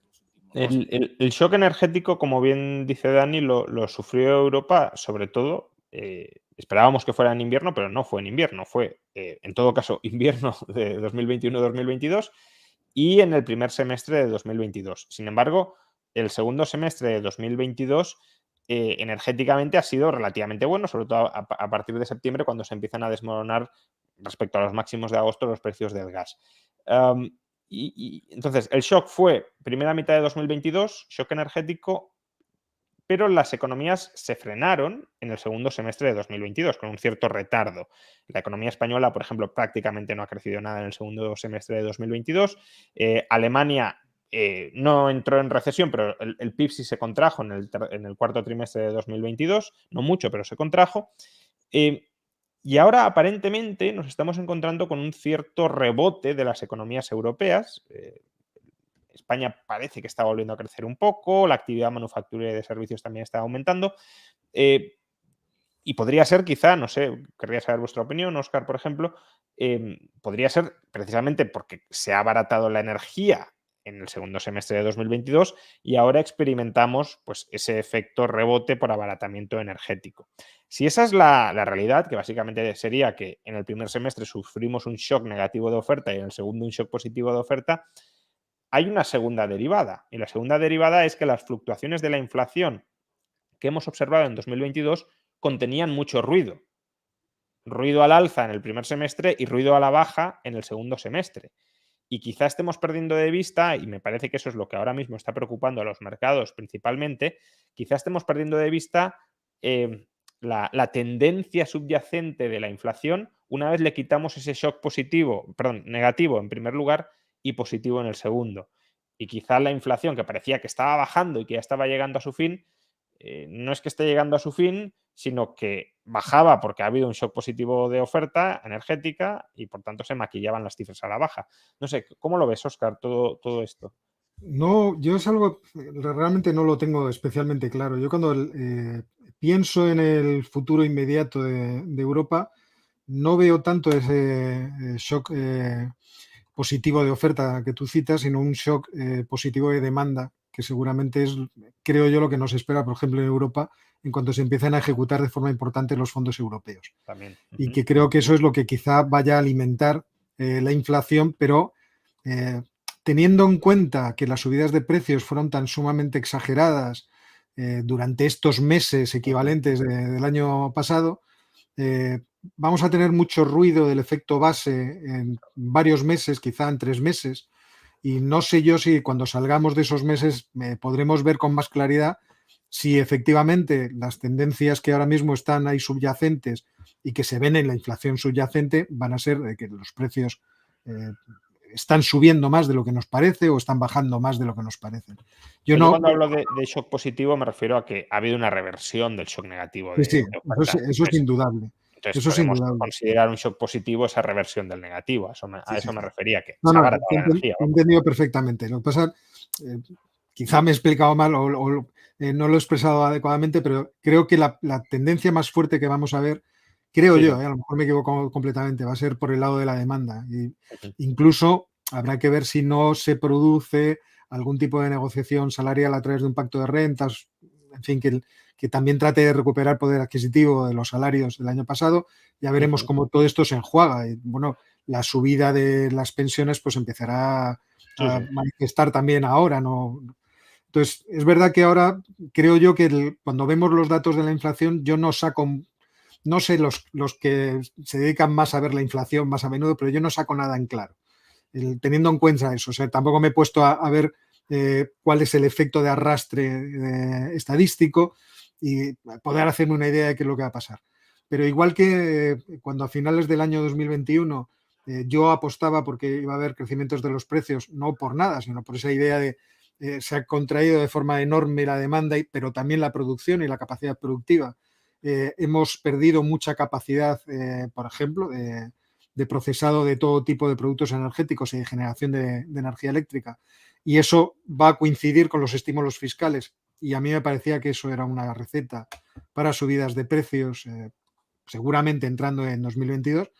El shock energético, como bien dice Dani, lo sufrió Europa, sobre todo, esperábamos que fuera en invierno, pero no fue en invierno, fue en todo caso invierno de 2021-2022 y en el primer semestre de 2022. Sin embargo, el segundo semestre de 2022 energéticamente ha sido relativamente bueno, sobre todo a partir de septiembre, cuando se empiezan a desmoronar respecto a los máximos de agosto los precios del gas. Y entonces el shock fue primera mitad de 2022, shock energético, pero las economías se frenaron en el segundo semestre de 2022 con un cierto retardo. La economía española, por ejemplo, prácticamente no ha crecido nada en el segundo semestre de 2022. Alemania no entró en recesión, pero el PIB sí se contrajo en el cuarto trimestre de 2022, no mucho, pero se contrajo. Y ahora, aparentemente, nos estamos encontrando con un cierto rebote de las economías europeas. España parece que está volviendo a crecer un poco, la actividad manufacturera y de servicios también está aumentando. Y podría ser, quizá, no sé, querría saber vuestra opinión, Óscar, por ejemplo, podría ser precisamente porque se ha abaratado la energía en el segundo semestre de 2022 y ahora experimentamos pues, ese efecto rebote por abaratamiento energético. Si esa es la realidad, que básicamente sería que en el primer semestre sufrimos un shock negativo de oferta y en el segundo un shock positivo de oferta, hay una segunda derivada, y la segunda derivada es que las fluctuaciones de la inflación que hemos observado en 2022 contenían mucho ruido. Ruido al alza en el primer semestre y ruido a la baja en el segundo semestre. Y quizá estemos perdiendo de vista, y me parece que eso es lo que ahora mismo está preocupando a los mercados principalmente, quizá estemos perdiendo de vista la tendencia subyacente de la inflación una vez le quitamos ese shock negativo en primer lugar y positivo en el segundo. Y quizá la inflación que parecía que estaba bajando y que ya estaba llegando a su fin, no es que esté llegando a su fin, sino que bajaba porque ha habido un shock positivo de oferta energética y por tanto se maquillaban las cifras a la baja. No sé, ¿cómo lo ves, Óscar, todo esto? No, yo es algo, realmente no lo tengo especialmente claro. Yo cuando pienso en el futuro inmediato de Europa, no veo tanto ese shock positivo de oferta que tú citas, sino un shock positivo de demanda, que seguramente es, creo yo, lo que nos espera, por ejemplo, en Europa, en cuanto se empiecen a ejecutar de forma importante los fondos europeos. También. Y que creo que eso es lo que quizá vaya a alimentar la inflación, pero teniendo en cuenta que las subidas de precios fueron tan sumamente exageradas durante estos meses equivalentes del año pasado, vamos a tener mucho ruido del efecto base en varios meses, quizá en 3 meses, y no sé yo si cuando salgamos de esos meses podremos ver con más claridad si efectivamente las tendencias que ahora mismo están ahí subyacentes y que se ven en la inflación subyacente van a ser que los precios están subiendo más de lo que nos parece o están bajando más de lo que nos parece. Yo cuando hablo de shock positivo me refiero a que ha habido una reversión del shock negativo. Sí, eso es indudable. Entonces eso podemos considerar un shock positivo esa reversión del negativo. A eso me refería, que se ha abaratado la energía. He entendido perfectamente. Lo que pasa, quizá me he explicado mal o no lo he expresado adecuadamente, pero creo que la tendencia más fuerte que vamos a ver, creo yo, a lo mejor me equivoco completamente, va a ser por el lado de la demanda. Y incluso habrá que ver si no se produce algún tipo de negociación salarial a través de un pacto de rentas, en fin, que también trate de recuperar poder adquisitivo de los salarios del año pasado. Ya veremos cómo todo esto se enjuaga. Y, bueno, la subida de las pensiones pues empezará a manifestar también ahora, ¿no? Entonces, es verdad que ahora creo yo que cuando vemos los datos de la inflación, yo no saco, no sé los que se dedican más a ver la inflación más a menudo, pero yo no saco nada en claro, teniendo en cuenta eso. O sea, tampoco me he puesto a ver cuál es el efecto de arrastre estadístico y poder hacerme una idea de qué es lo que va a pasar. Pero igual que cuando a finales del año 2021 yo apostaba porque iba a haber crecimientos de los precios, no por nada, sino por esa idea de se ha contraído de forma enorme la demanda, pero también la producción y la capacidad productiva. Hemos perdido mucha capacidad, por ejemplo, de procesado de todo tipo de productos energéticos y de generación de energía eléctrica. Y eso va a coincidir con los estímulos fiscales. Y a mí me parecía que eso era una receta para subidas de precios, seguramente entrando en 2022.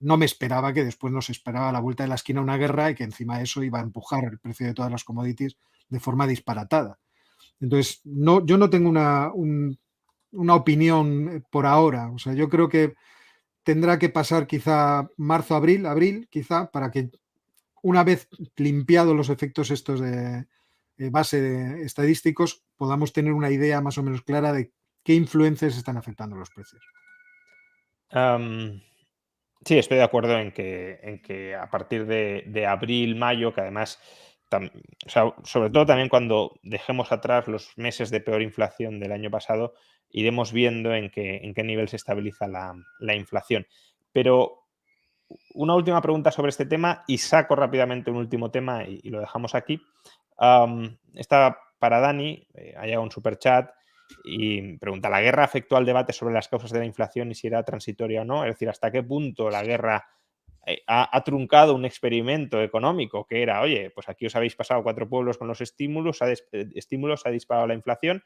No me esperaba que después nos esperaba a la vuelta de la esquina una guerra y que encima de eso iba a empujar el precio de todas las commodities de forma disparatada. Entonces, yo no tengo una opinión por ahora. O sea, yo creo que tendrá que pasar quizá marzo, abril, quizá, para que una vez limpiados los efectos estos de base estadísticos, podamos tener una idea más o menos clara de qué influencias están afectando los precios. Sí, estoy de acuerdo en que a partir de abril, mayo, que además, o sea, sobre todo también cuando dejemos atrás los meses de peor inflación del año pasado, iremos viendo en qué nivel se estabiliza la inflación. Pero una última pregunta sobre este tema y saco rápidamente un último tema y lo dejamos aquí. Está para Dani, ha llegado un superchat y pregunta: ¿la guerra afectó al debate sobre las causas de la inflación y si era transitoria o no? Es decir, ¿hasta qué punto la guerra ha truncado un experimento económico que era, oye, pues aquí os habéis pasado 4 pueblos con los estímulos, ha disparado la inflación,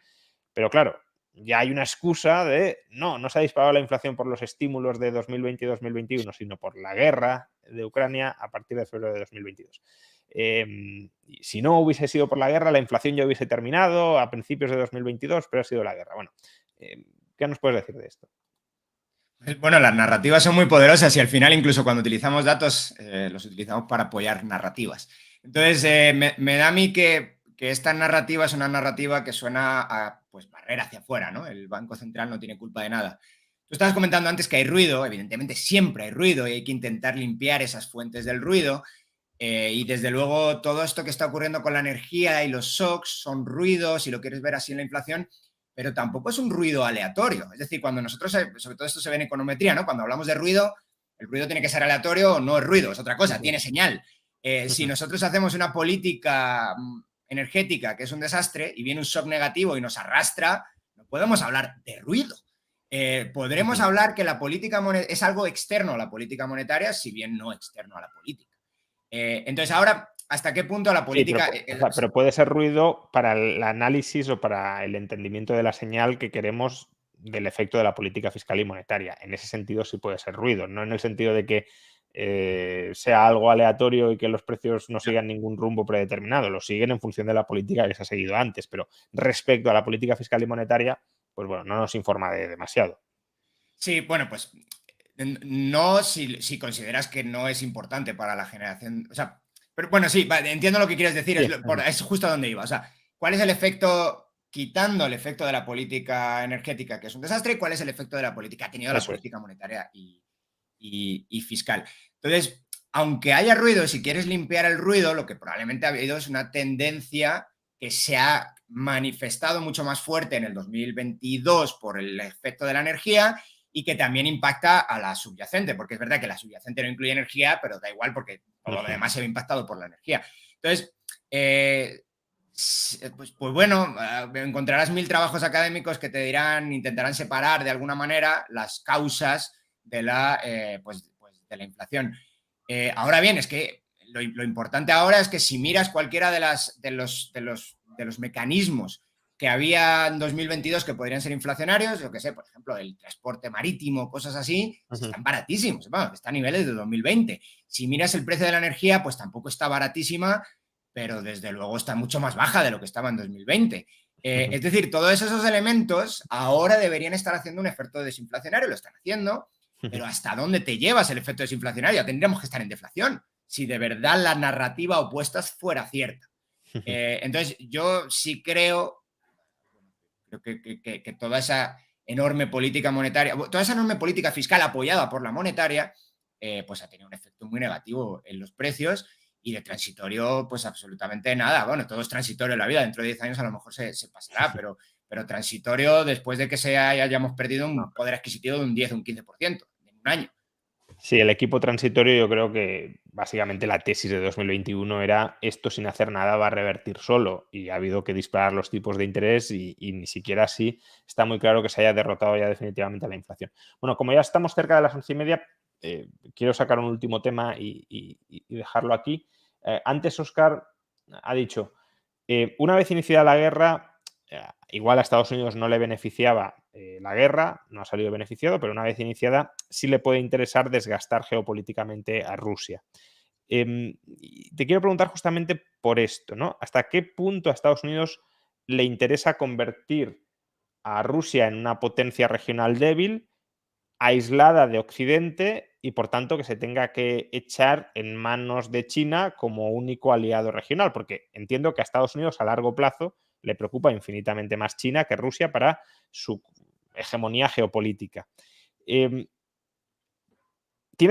pero claro, ya hay una excusa de no se ha disparado la inflación por los estímulos de 2020 y 2021, sino por la guerra de Ucrania a partir de febrero de 2022. Si no hubiese sido por la guerra, la inflación ya hubiese terminado a principios de 2022, pero ha sido la guerra. Bueno, ¿qué nos puedes decir de esto? Bueno, las narrativas son muy poderosas y al final incluso cuando utilizamos datos los utilizamos para apoyar narrativas. Entonces, me da a mí que esta narrativa es una narrativa que suena a pues, barrer hacia afuera, ¿no? El Banco Central no tiene culpa de nada. Tú estabas comentando antes que hay ruido, evidentemente siempre hay ruido y hay que intentar limpiar esas fuentes del ruido. Y desde luego todo esto que está ocurriendo con la energía y los shocks son ruidos, si lo quieres ver así en la inflación, pero tampoco es un ruido aleatorio. Es decir, cuando nosotros, sobre todo esto se ve en econometría, ¿no? Cuando hablamos de ruido, el ruido tiene que ser aleatorio o no es ruido, es otra cosa, tiene señal. Si nosotros hacemos una política energética que es un desastre y viene un shock negativo y nos arrastra, no podemos hablar de ruido. Podremos hablar que la política es algo externo a la política monetaria, si bien no externo a la política. Entonces, ahora, ¿hasta qué punto la política... Sí, pero puede ser ruido para el análisis o para el entendimiento de la señal que queremos del efecto de la política fiscal y monetaria. En ese sentido sí puede ser ruido, no en el sentido de que sea algo aleatorio y que los precios no sigan ningún rumbo predeterminado, lo siguen en función de la política que se ha seguido antes, pero respecto a la política fiscal y monetaria, pues bueno, no nos informa de demasiado. Sí, bueno, pues no si consideras que no es importante para la generación, o sea, pero bueno, sí, vale, entiendo lo que quieres decir, Sí. es justo a donde iba, o sea, ¿cuál es el efecto, quitando el efecto de la política energética, que es un desastre, y cuál es el efecto de la política que ha tenido la política monetaria y fiscal? Entonces, aunque haya ruido, si quieres limpiar el ruido, lo que probablemente ha habido es una tendencia que se ha manifestado mucho más fuerte en el 2022 por el efecto de la energía y que también impacta a la subyacente, porque es verdad que la subyacente no incluye energía, pero da igual porque todo lo demás se ve impactado por la energía. Entonces, pues bueno, encontrarás 1000 trabajos académicos que te dirán, intentarán separar de alguna manera las causas de la, pues de la inflación. Ahora bien, es que lo importante ahora es que si miras cualquiera de los mecanismos que había en 2022 que podrían ser inflacionarios, yo que sé, por ejemplo, el transporte marítimo, cosas así, están baratísimos, bueno, está a niveles de 2020. Si miras el precio de la energía, pues tampoco está baratísima, pero desde luego está mucho más baja de lo que estaba en 2020. Es decir, todos esos elementos ahora deberían estar haciendo un efecto desinflacionario, lo están haciendo, pero ¿hasta dónde te llevas el efecto desinflacionario? Tendríamos que estar en deflación, si de verdad la narrativa opuesta fuera cierta. Entonces, yo sí creo que toda esa enorme política monetaria, toda esa enorme política fiscal apoyada por la monetaria, pues ha tenido un efecto muy negativo en los precios y de transitorio, pues absolutamente nada. Bueno, todo es transitorio en la vida, dentro de 10 años a lo mejor se pasará, pero transitorio después de que hayamos perdido un poder adquisitivo de un 10 o un 15% en un año. Sí, el equipo transitorio, yo creo que básicamente la tesis de 2021 era esto sin hacer nada va a revertir solo y ha habido que disparar los tipos de interés y ni siquiera así está muy claro que se haya derrotado ya definitivamente la inflación. Bueno, como ya estamos cerca de las 11:30, quiero sacar un último tema y dejarlo aquí. Antes Óscar ha dicho, una vez iniciada la guerra, igual a Estados Unidos no le beneficiaba la guerra, no ha salido beneficiado, pero una vez iniciada sí le puede interesar desgastar geopolíticamente a Rusia. Te quiero preguntar justamente por esto, ¿no? ¿Hasta qué punto a Estados Unidos le interesa convertir a Rusia en una potencia regional débil, aislada de Occidente y por tanto que se tenga que echar en manos de China como único aliado regional? Porque entiendo que a Estados Unidos a largo plazo le preocupa infinitamente más China que Rusia para su hegemonía geopolítica. ¿Tiene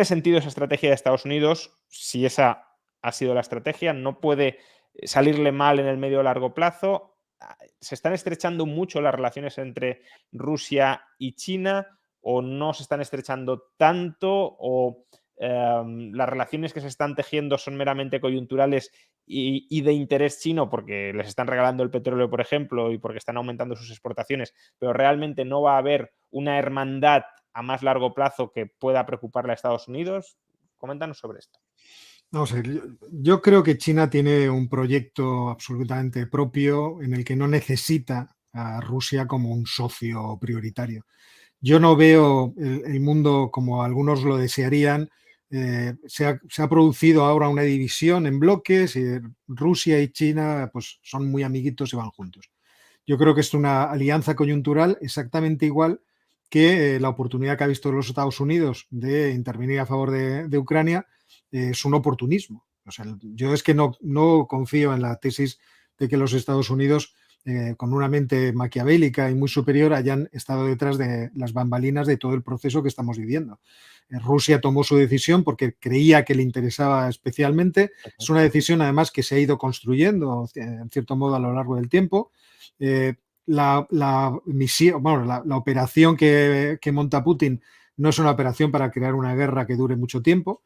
sentido esa estrategia de Estados Unidos? Si esa ha sido la estrategia, ¿no puede salirle mal en el medio o largo plazo? ¿Se están estrechando mucho las relaciones entre Rusia y China o no se están estrechando tanto o las relaciones que se están tejiendo son meramente coyunturales y de interés chino porque les están regalando el petróleo, por ejemplo, y porque están aumentando sus exportaciones, pero realmente no va a haber una hermandad a más largo plazo que pueda preocuparle a Estados Unidos? Coméntanos sobre esto. No sé, yo creo que China tiene un proyecto absolutamente propio en el que no necesita a Rusia como un socio prioritario. Yo no veo el mundo como algunos lo desearían. Se ha producido ahora una división en bloques y Rusia y China pues, son muy amiguitos y van juntos. Yo creo que es una alianza coyuntural exactamente igual que la oportunidad que ha visto los Estados Unidos de intervenir a favor de Ucrania es un oportunismo. O sea, yo es que no confío en la tesis de que los Estados Unidos, con una mente maquiavélica y muy superior, hayan estado detrás de las bambalinas de todo el proceso que estamos viviendo. Rusia tomó su decisión porque creía que le interesaba especialmente. Es una decisión, además, que se ha ido construyendo, en cierto modo, a lo largo del tiempo. La misión, bueno, la operación que monta Putin no es una operación para crear una guerra que dure mucho tiempo,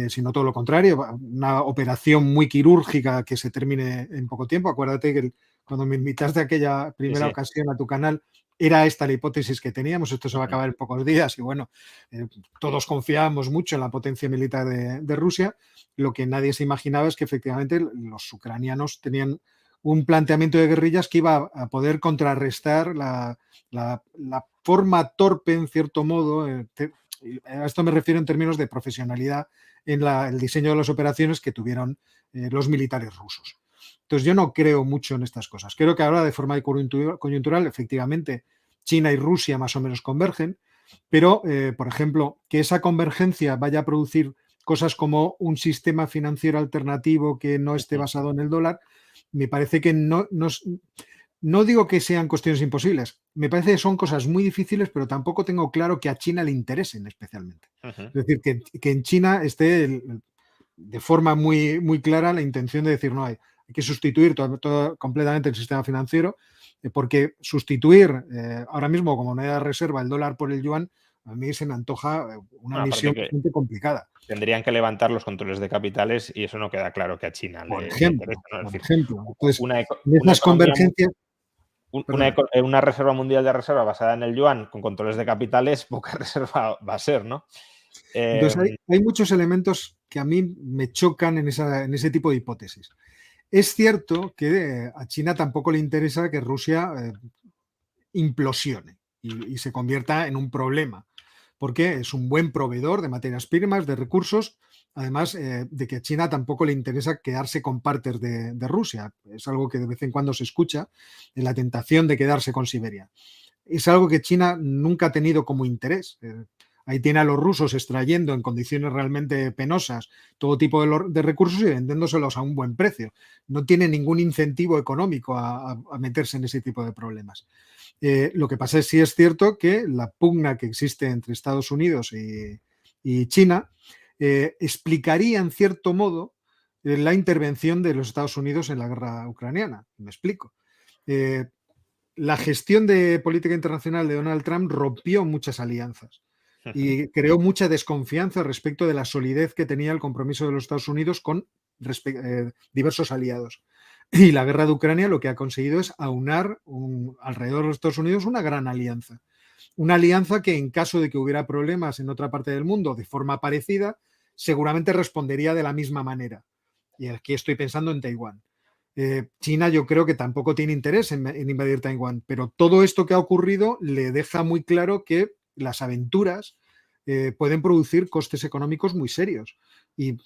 sino todo lo contrario, una operación muy quirúrgica que se termine en poco tiempo. Acuérdate que cuando me invitaste a aquella primera ocasión a tu canal, era esta la hipótesis que teníamos, esto se va a acabar en pocos días y bueno, todos confiábamos mucho en la potencia militar de Rusia. Lo que nadie se imaginaba es que efectivamente los ucranianos tenían un planteamiento de guerrillas que iba a poder contrarrestar la forma torpe, en cierto modo, a esto me refiero en términos de profesionalidad en el diseño de las operaciones que tuvieron los militares rusos. Entonces yo no creo mucho en estas cosas. Creo que ahora de forma coyuntural, efectivamente, China y Rusia más o menos convergen, pero, por ejemplo, que esa convergencia vaya a producir cosas como un sistema financiero alternativo que no esté basado en el dólar, me parece que no digo que sean cuestiones imposibles, me parece que son cosas muy difíciles, pero tampoco tengo claro que a China le interesen especialmente. Es decir, que en China esté de forma muy, muy clara la intención de decir, no, hay que sustituir todo completamente el sistema financiero, porque sustituir ahora mismo como moneda de reserva el dólar por el yuan, a mí se me antoja una misión bastante complicada. Tendrían que levantar los controles de capitales y eso no queda claro que a China le interesa, ¿no? Por ejemplo. Entonces, una esas convergencias... Una reserva mundial de reserva basada en el yuan con controles de capitales, poca reserva va a ser, ¿no? Entonces hay muchos elementos que a mí me chocan en ese tipo de hipótesis. Es cierto que a China tampoco le interesa que Rusia implosione y se convierta en un problema, porque es un buen proveedor de materias primas, de recursos, además de que a China tampoco le interesa quedarse con partes de Rusia. Es algo que de vez en cuando se escucha, en la tentación de quedarse con Siberia. Es algo que China nunca ha tenido como interés. Ahí tiene a los rusos extrayendo en condiciones realmente penosas todo tipo de recursos y vendiéndoselos a un buen precio. No tiene ningún incentivo económico a meterse en ese tipo de problemas. Lo que pasa es sí es cierto que la pugna que existe entre Estados Unidos y China explicaría en cierto modo la intervención de los Estados Unidos en la guerra ucraniana. Me explico. La gestión de política internacional de Donald Trump rompió muchas alianzas y creó mucha desconfianza respecto de la solidez que tenía el compromiso de los Estados Unidos con diversos aliados. Y la guerra de Ucrania lo que ha conseguido es aunar alrededor de los Estados Unidos una gran alianza. Una alianza que en caso de que hubiera problemas en otra parte del mundo de forma parecida, seguramente respondería de la misma manera. Y aquí estoy pensando en Taiwán. China yo creo que tampoco tiene interés en invadir Taiwán, pero todo esto que ha ocurrido le deja muy claro que las aventuras pueden producir costes económicos muy serios. ¿Y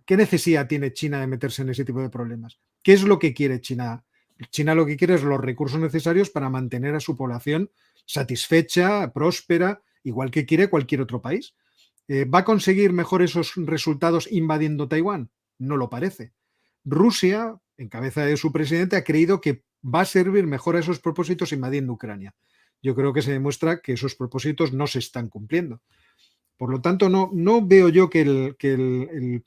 qué necesidad tiene China de meterse en ese tipo de problemas? ¿Qué es lo que quiere China? China lo que quiere es los recursos necesarios para mantener a su población satisfecha, próspera, igual que quiere cualquier otro país. ¿Va a conseguir mejor esos resultados invadiendo Taiwán? No lo parece. Rusia, en cabeza de su presidente, ha creído que va a servir mejor a esos propósitos invadiendo Ucrania. Yo creo que se demuestra que esos propósitos no se están cumpliendo. Por lo tanto, no veo yo que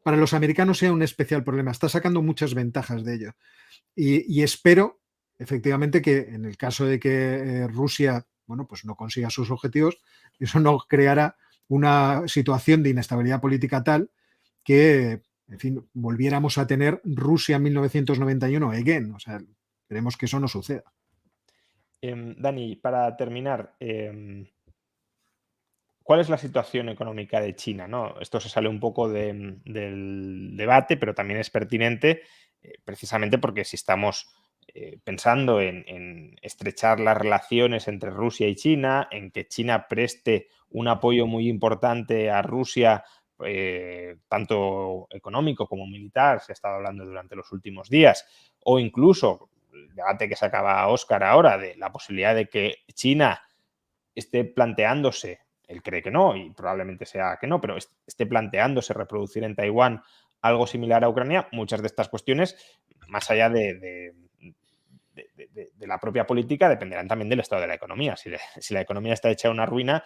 para los americanos sea un especial problema. Está sacando muchas ventajas de ello. Y espero, efectivamente, que en el caso de que Rusia, bueno, pues no consiga sus objetivos, eso no creará una situación de inestabilidad política tal que, en fin, volviéramos a tener Rusia en 1991 again. O sea, esperemos que eso no suceda. Dani, para terminar, ¿cuál es la situación económica de China, ¿no? Esto se sale un poco del debate, pero también es pertinente precisamente porque si estamos pensando en estrechar las relaciones entre Rusia y China, en que China preste un apoyo muy importante a Rusia, tanto económico como militar, se ha estado hablando durante los últimos días, o incluso el debate que sacaba Óscar ahora de la posibilidad de que China esté planteándose, él cree que no y probablemente sea que no, pero esté planteándose reproducir en Taiwán algo similar a Ucrania, muchas de estas cuestiones, más allá de la propia política, dependerán también del estado de la economía. Si la economía está hecha una ruina,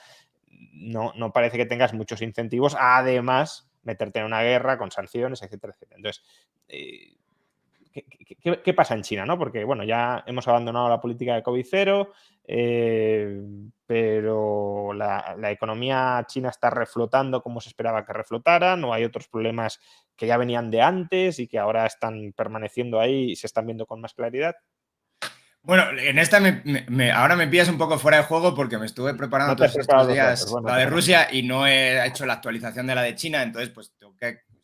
no parece que tengas muchos incentivos a, además, meterte en una guerra con sanciones, etcétera, etcétera. Entonces, ¿qué pasa en China, ¿no? Porque, bueno, ya hemos abandonado la política de COVID cero, pero la economía china está reflotando como se esperaba que reflotara, no hay otros problemas que ya venían de antes y que ahora están permaneciendo ahí y se están viendo con más claridad. Bueno, en esta ahora me pillas un poco fuera de juego porque me estuve preparando No te has todos estos preparado los datos, días bueno, la de pasa nada. Rusia y no he hecho la actualización de la de China, entonces pues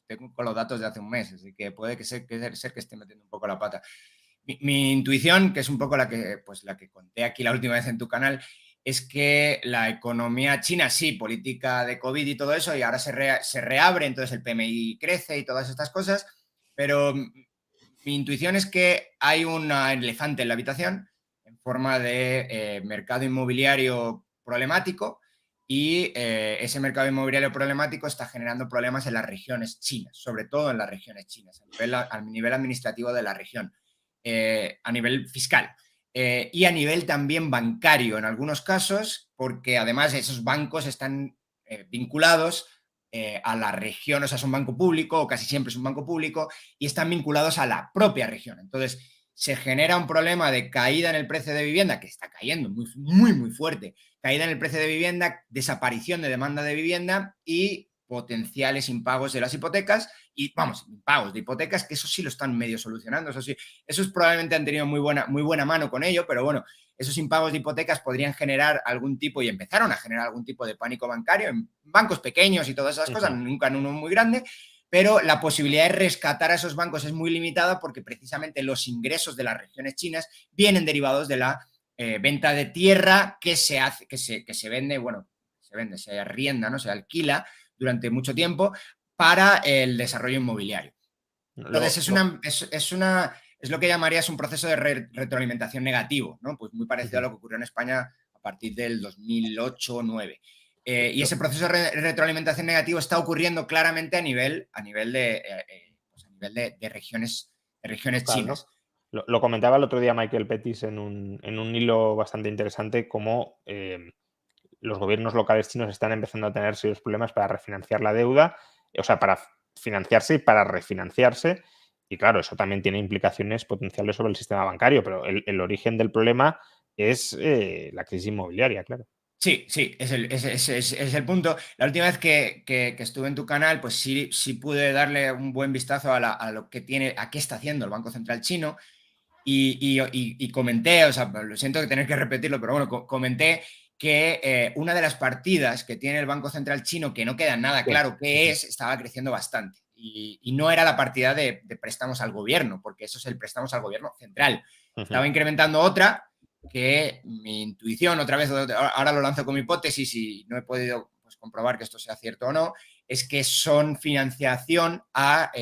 tengo con los datos de hace un mes, así que puede ser que esté metiendo un poco la pata. Mi intuición, que es un poco la que conté aquí la última vez en tu canal, es que la economía china, sí, política de COVID y todo eso, y ahora se reabre, entonces el PMI crece y todas estas cosas, pero mi intuición es que hay un elefante en la habitación en forma de mercado inmobiliario problemático y ese mercado inmobiliario problemático está generando problemas en las regiones chinas, sobre todo en las regiones chinas, a nivel administrativo de la región, a nivel fiscal. Y a nivel también bancario en algunos casos, porque además esos bancos están vinculados a la región, o sea, es un banco público, o casi siempre es un banco público, y están vinculados a la propia región. Entonces, se genera un problema de caída en el precio de vivienda, que está cayendo muy, muy, muy fuerte, caída en el precio de vivienda, desaparición de demanda de vivienda y potenciales impagos de las hipotecas y, vamos, impagos de hipotecas, que eso sí lo están medio solucionando, eso sí, esos probablemente han tenido muy buena mano con ello, pero bueno, esos impagos de hipotecas podrían generar algún tipo, y empezaron a generar algún tipo de pánico bancario en bancos pequeños y todas esas cosas, nunca en uno muy grande, pero la posibilidad de rescatar a esos bancos es muy limitada porque precisamente los ingresos de las regiones chinas vienen derivados de la venta de tierra que se hace, que se vende, bueno, se arrienda, ¿no? Se alquila durante mucho tiempo para el desarrollo inmobiliario. Entonces, es lo que llamarías un proceso de retroalimentación negativo, ¿no? Pues muy parecido a lo que ocurrió en España a partir del 2008 o 2009. Y ese proceso de retroalimentación negativo está ocurriendo claramente a nivel de regiones chinas. ¿No? Lo comentaba el otro día Michael Pettis en un hilo bastante interesante, cómo los gobiernos locales chinos están empezando a tener serios problemas para refinanciar la deuda, o sea, para financiarse y para refinanciarse. Y claro, eso también tiene implicaciones potenciales sobre el sistema bancario, pero el origen del problema es la crisis inmobiliaria, claro. Sí, ese es el punto. La última vez que estuve en tu canal, pues sí pude darle un buen vistazo a lo que a qué está haciendo el Banco Central chino y comenté, o sea, lo siento que tener que repetirlo, pero bueno, comenté que una de las partidas que tiene el Banco Central chino, que no queda nada claro qué es, estaba creciendo bastante. Y no era la partida de préstamos al gobierno, porque eso es el préstamos al gobierno central. Estaba incrementando otra que mi intuición, otra vez, ahora lo lanzo como hipótesis y no he podido pues, comprobar que esto sea cierto o no, es que son financiación a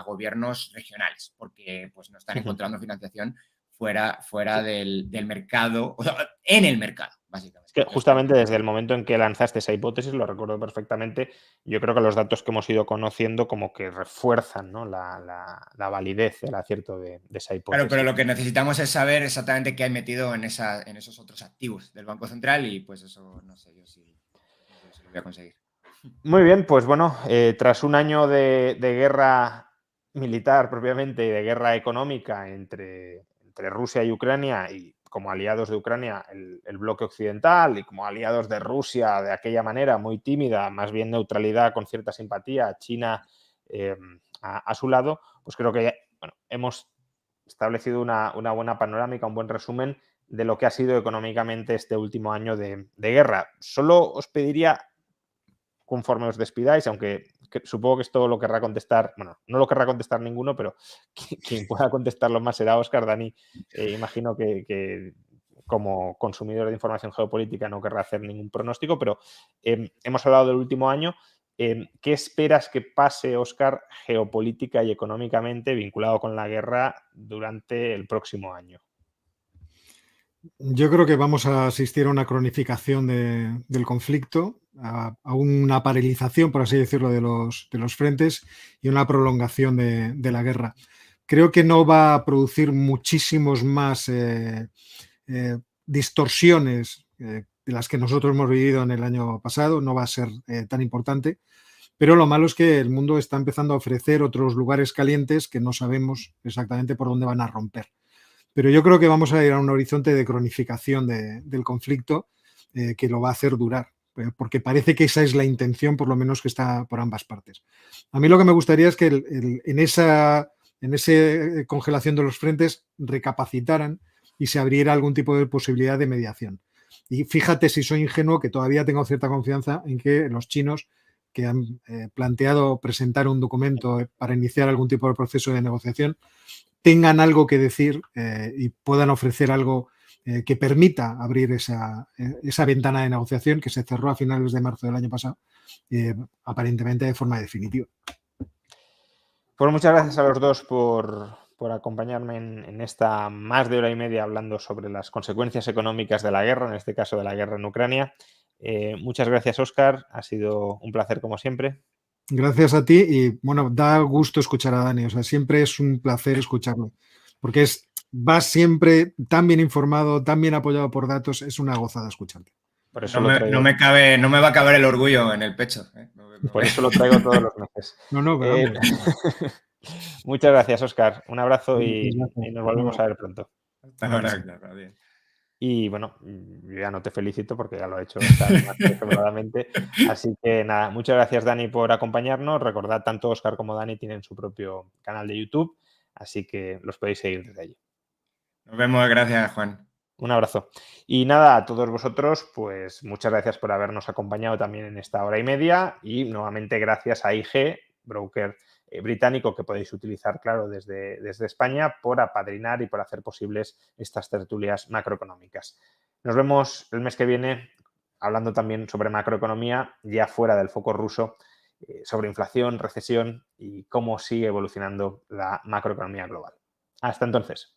gobiernos regionales, porque pues, no están encontrando financiación fuera del mercado, o sea, en el mercado, básicamente. Que justamente desde el momento en que lanzaste esa hipótesis, lo recuerdo perfectamente, yo creo que los datos que hemos ido conociendo como que refuerzan, ¿no? la validez, el acierto de esa hipótesis. Claro, pero lo que necesitamos es saber exactamente qué hay metido en esos otros activos del Banco Central y pues eso no sé yo si lo voy a conseguir. Muy bien, pues bueno, tras un año de guerra militar propiamente y de guerra económica entre Rusia y Ucrania y como aliados de Ucrania el bloque occidental y como aliados de Rusia de aquella manera muy tímida, más bien neutralidad con cierta simpatía, China a su lado, pues creo que bueno, hemos establecido una buena panorámica, un buen resumen de lo que ha sido económicamente este último año de guerra. Solo os pediría, conforme os despidáis, aunque supongo que esto lo querrá contestar, bueno, no lo querrá contestar ninguno, pero quien pueda contestarlo más será Óscar. Dani, imagino que como consumidor de información geopolítica no querrá hacer ningún pronóstico, pero hemos hablado del último año. ¿Qué esperas que pase, Óscar, geopolítica y económicamente vinculado con la guerra durante el próximo año? Yo creo que vamos a asistir a una cronificación del conflicto, a una paralización, por así decirlo, de los frentes y una prolongación de la guerra. Creo que no va a producir muchísimos más distorsiones de las que nosotros hemos vivido en el año pasado, no va a ser tan importante, pero lo malo es que el mundo está empezando a ofrecer otros lugares calientes que no sabemos exactamente por dónde van a romper. Pero yo creo que vamos a ir a un horizonte de cronificación del conflicto que lo va a hacer durar, porque parece que esa es la intención, por lo menos que está por ambas partes. A mí lo que me gustaría es que en esa congelación de los frentes recapacitaran y se abriera algún tipo de posibilidad de mediación. Y fíjate si soy ingenuo, que todavía tengo cierta confianza en que los chinos, que han planteado presentar un documento para iniciar algún tipo de proceso de negociación, tengan algo que decir y puedan ofrecer algo que permita abrir esa ventana de negociación que se cerró a finales de marzo del año pasado, aparentemente de forma definitiva. Pues muchas gracias a los dos por acompañarme en esta más de hora y media hablando sobre las consecuencias económicas de la guerra, en este caso de la guerra en Ucrania. Muchas gracias, Óscar. Ha sido un placer como siempre. Gracias a ti y bueno, da gusto escuchar a Dani, o sea, siempre es un placer escucharlo, porque va siempre tan bien informado, tan bien apoyado por datos, es una gozada escucharte. Por eso no me va a caber el orgullo en el pecho. Por eso lo traigo todos los meses. No, pero muchas gracias, Óscar. Un abrazo y nos volvemos a ver pronto. Hasta ahora, claro, bien. Y bueno, yo ya no te felicito porque ya lo he hecho más que sobradamente. Así que nada, muchas gracias, Dani, por acompañarnos. Recordad, tanto Óscar como Dani tienen su propio canal de YouTube, así que los podéis seguir desde allí. Nos vemos, gracias, Juan. Un abrazo. Y nada, a todos vosotros, pues muchas gracias por habernos acompañado también en esta hora y media y nuevamente gracias a IG, broker británico que podéis utilizar, claro, desde España por apadrinar y por hacer posibles estas tertulias macroeconómicas. Nos vemos el mes que viene hablando también sobre macroeconomía, ya fuera del foco ruso, sobre inflación, recesión y cómo sigue evolucionando la macroeconomía global. Hasta entonces.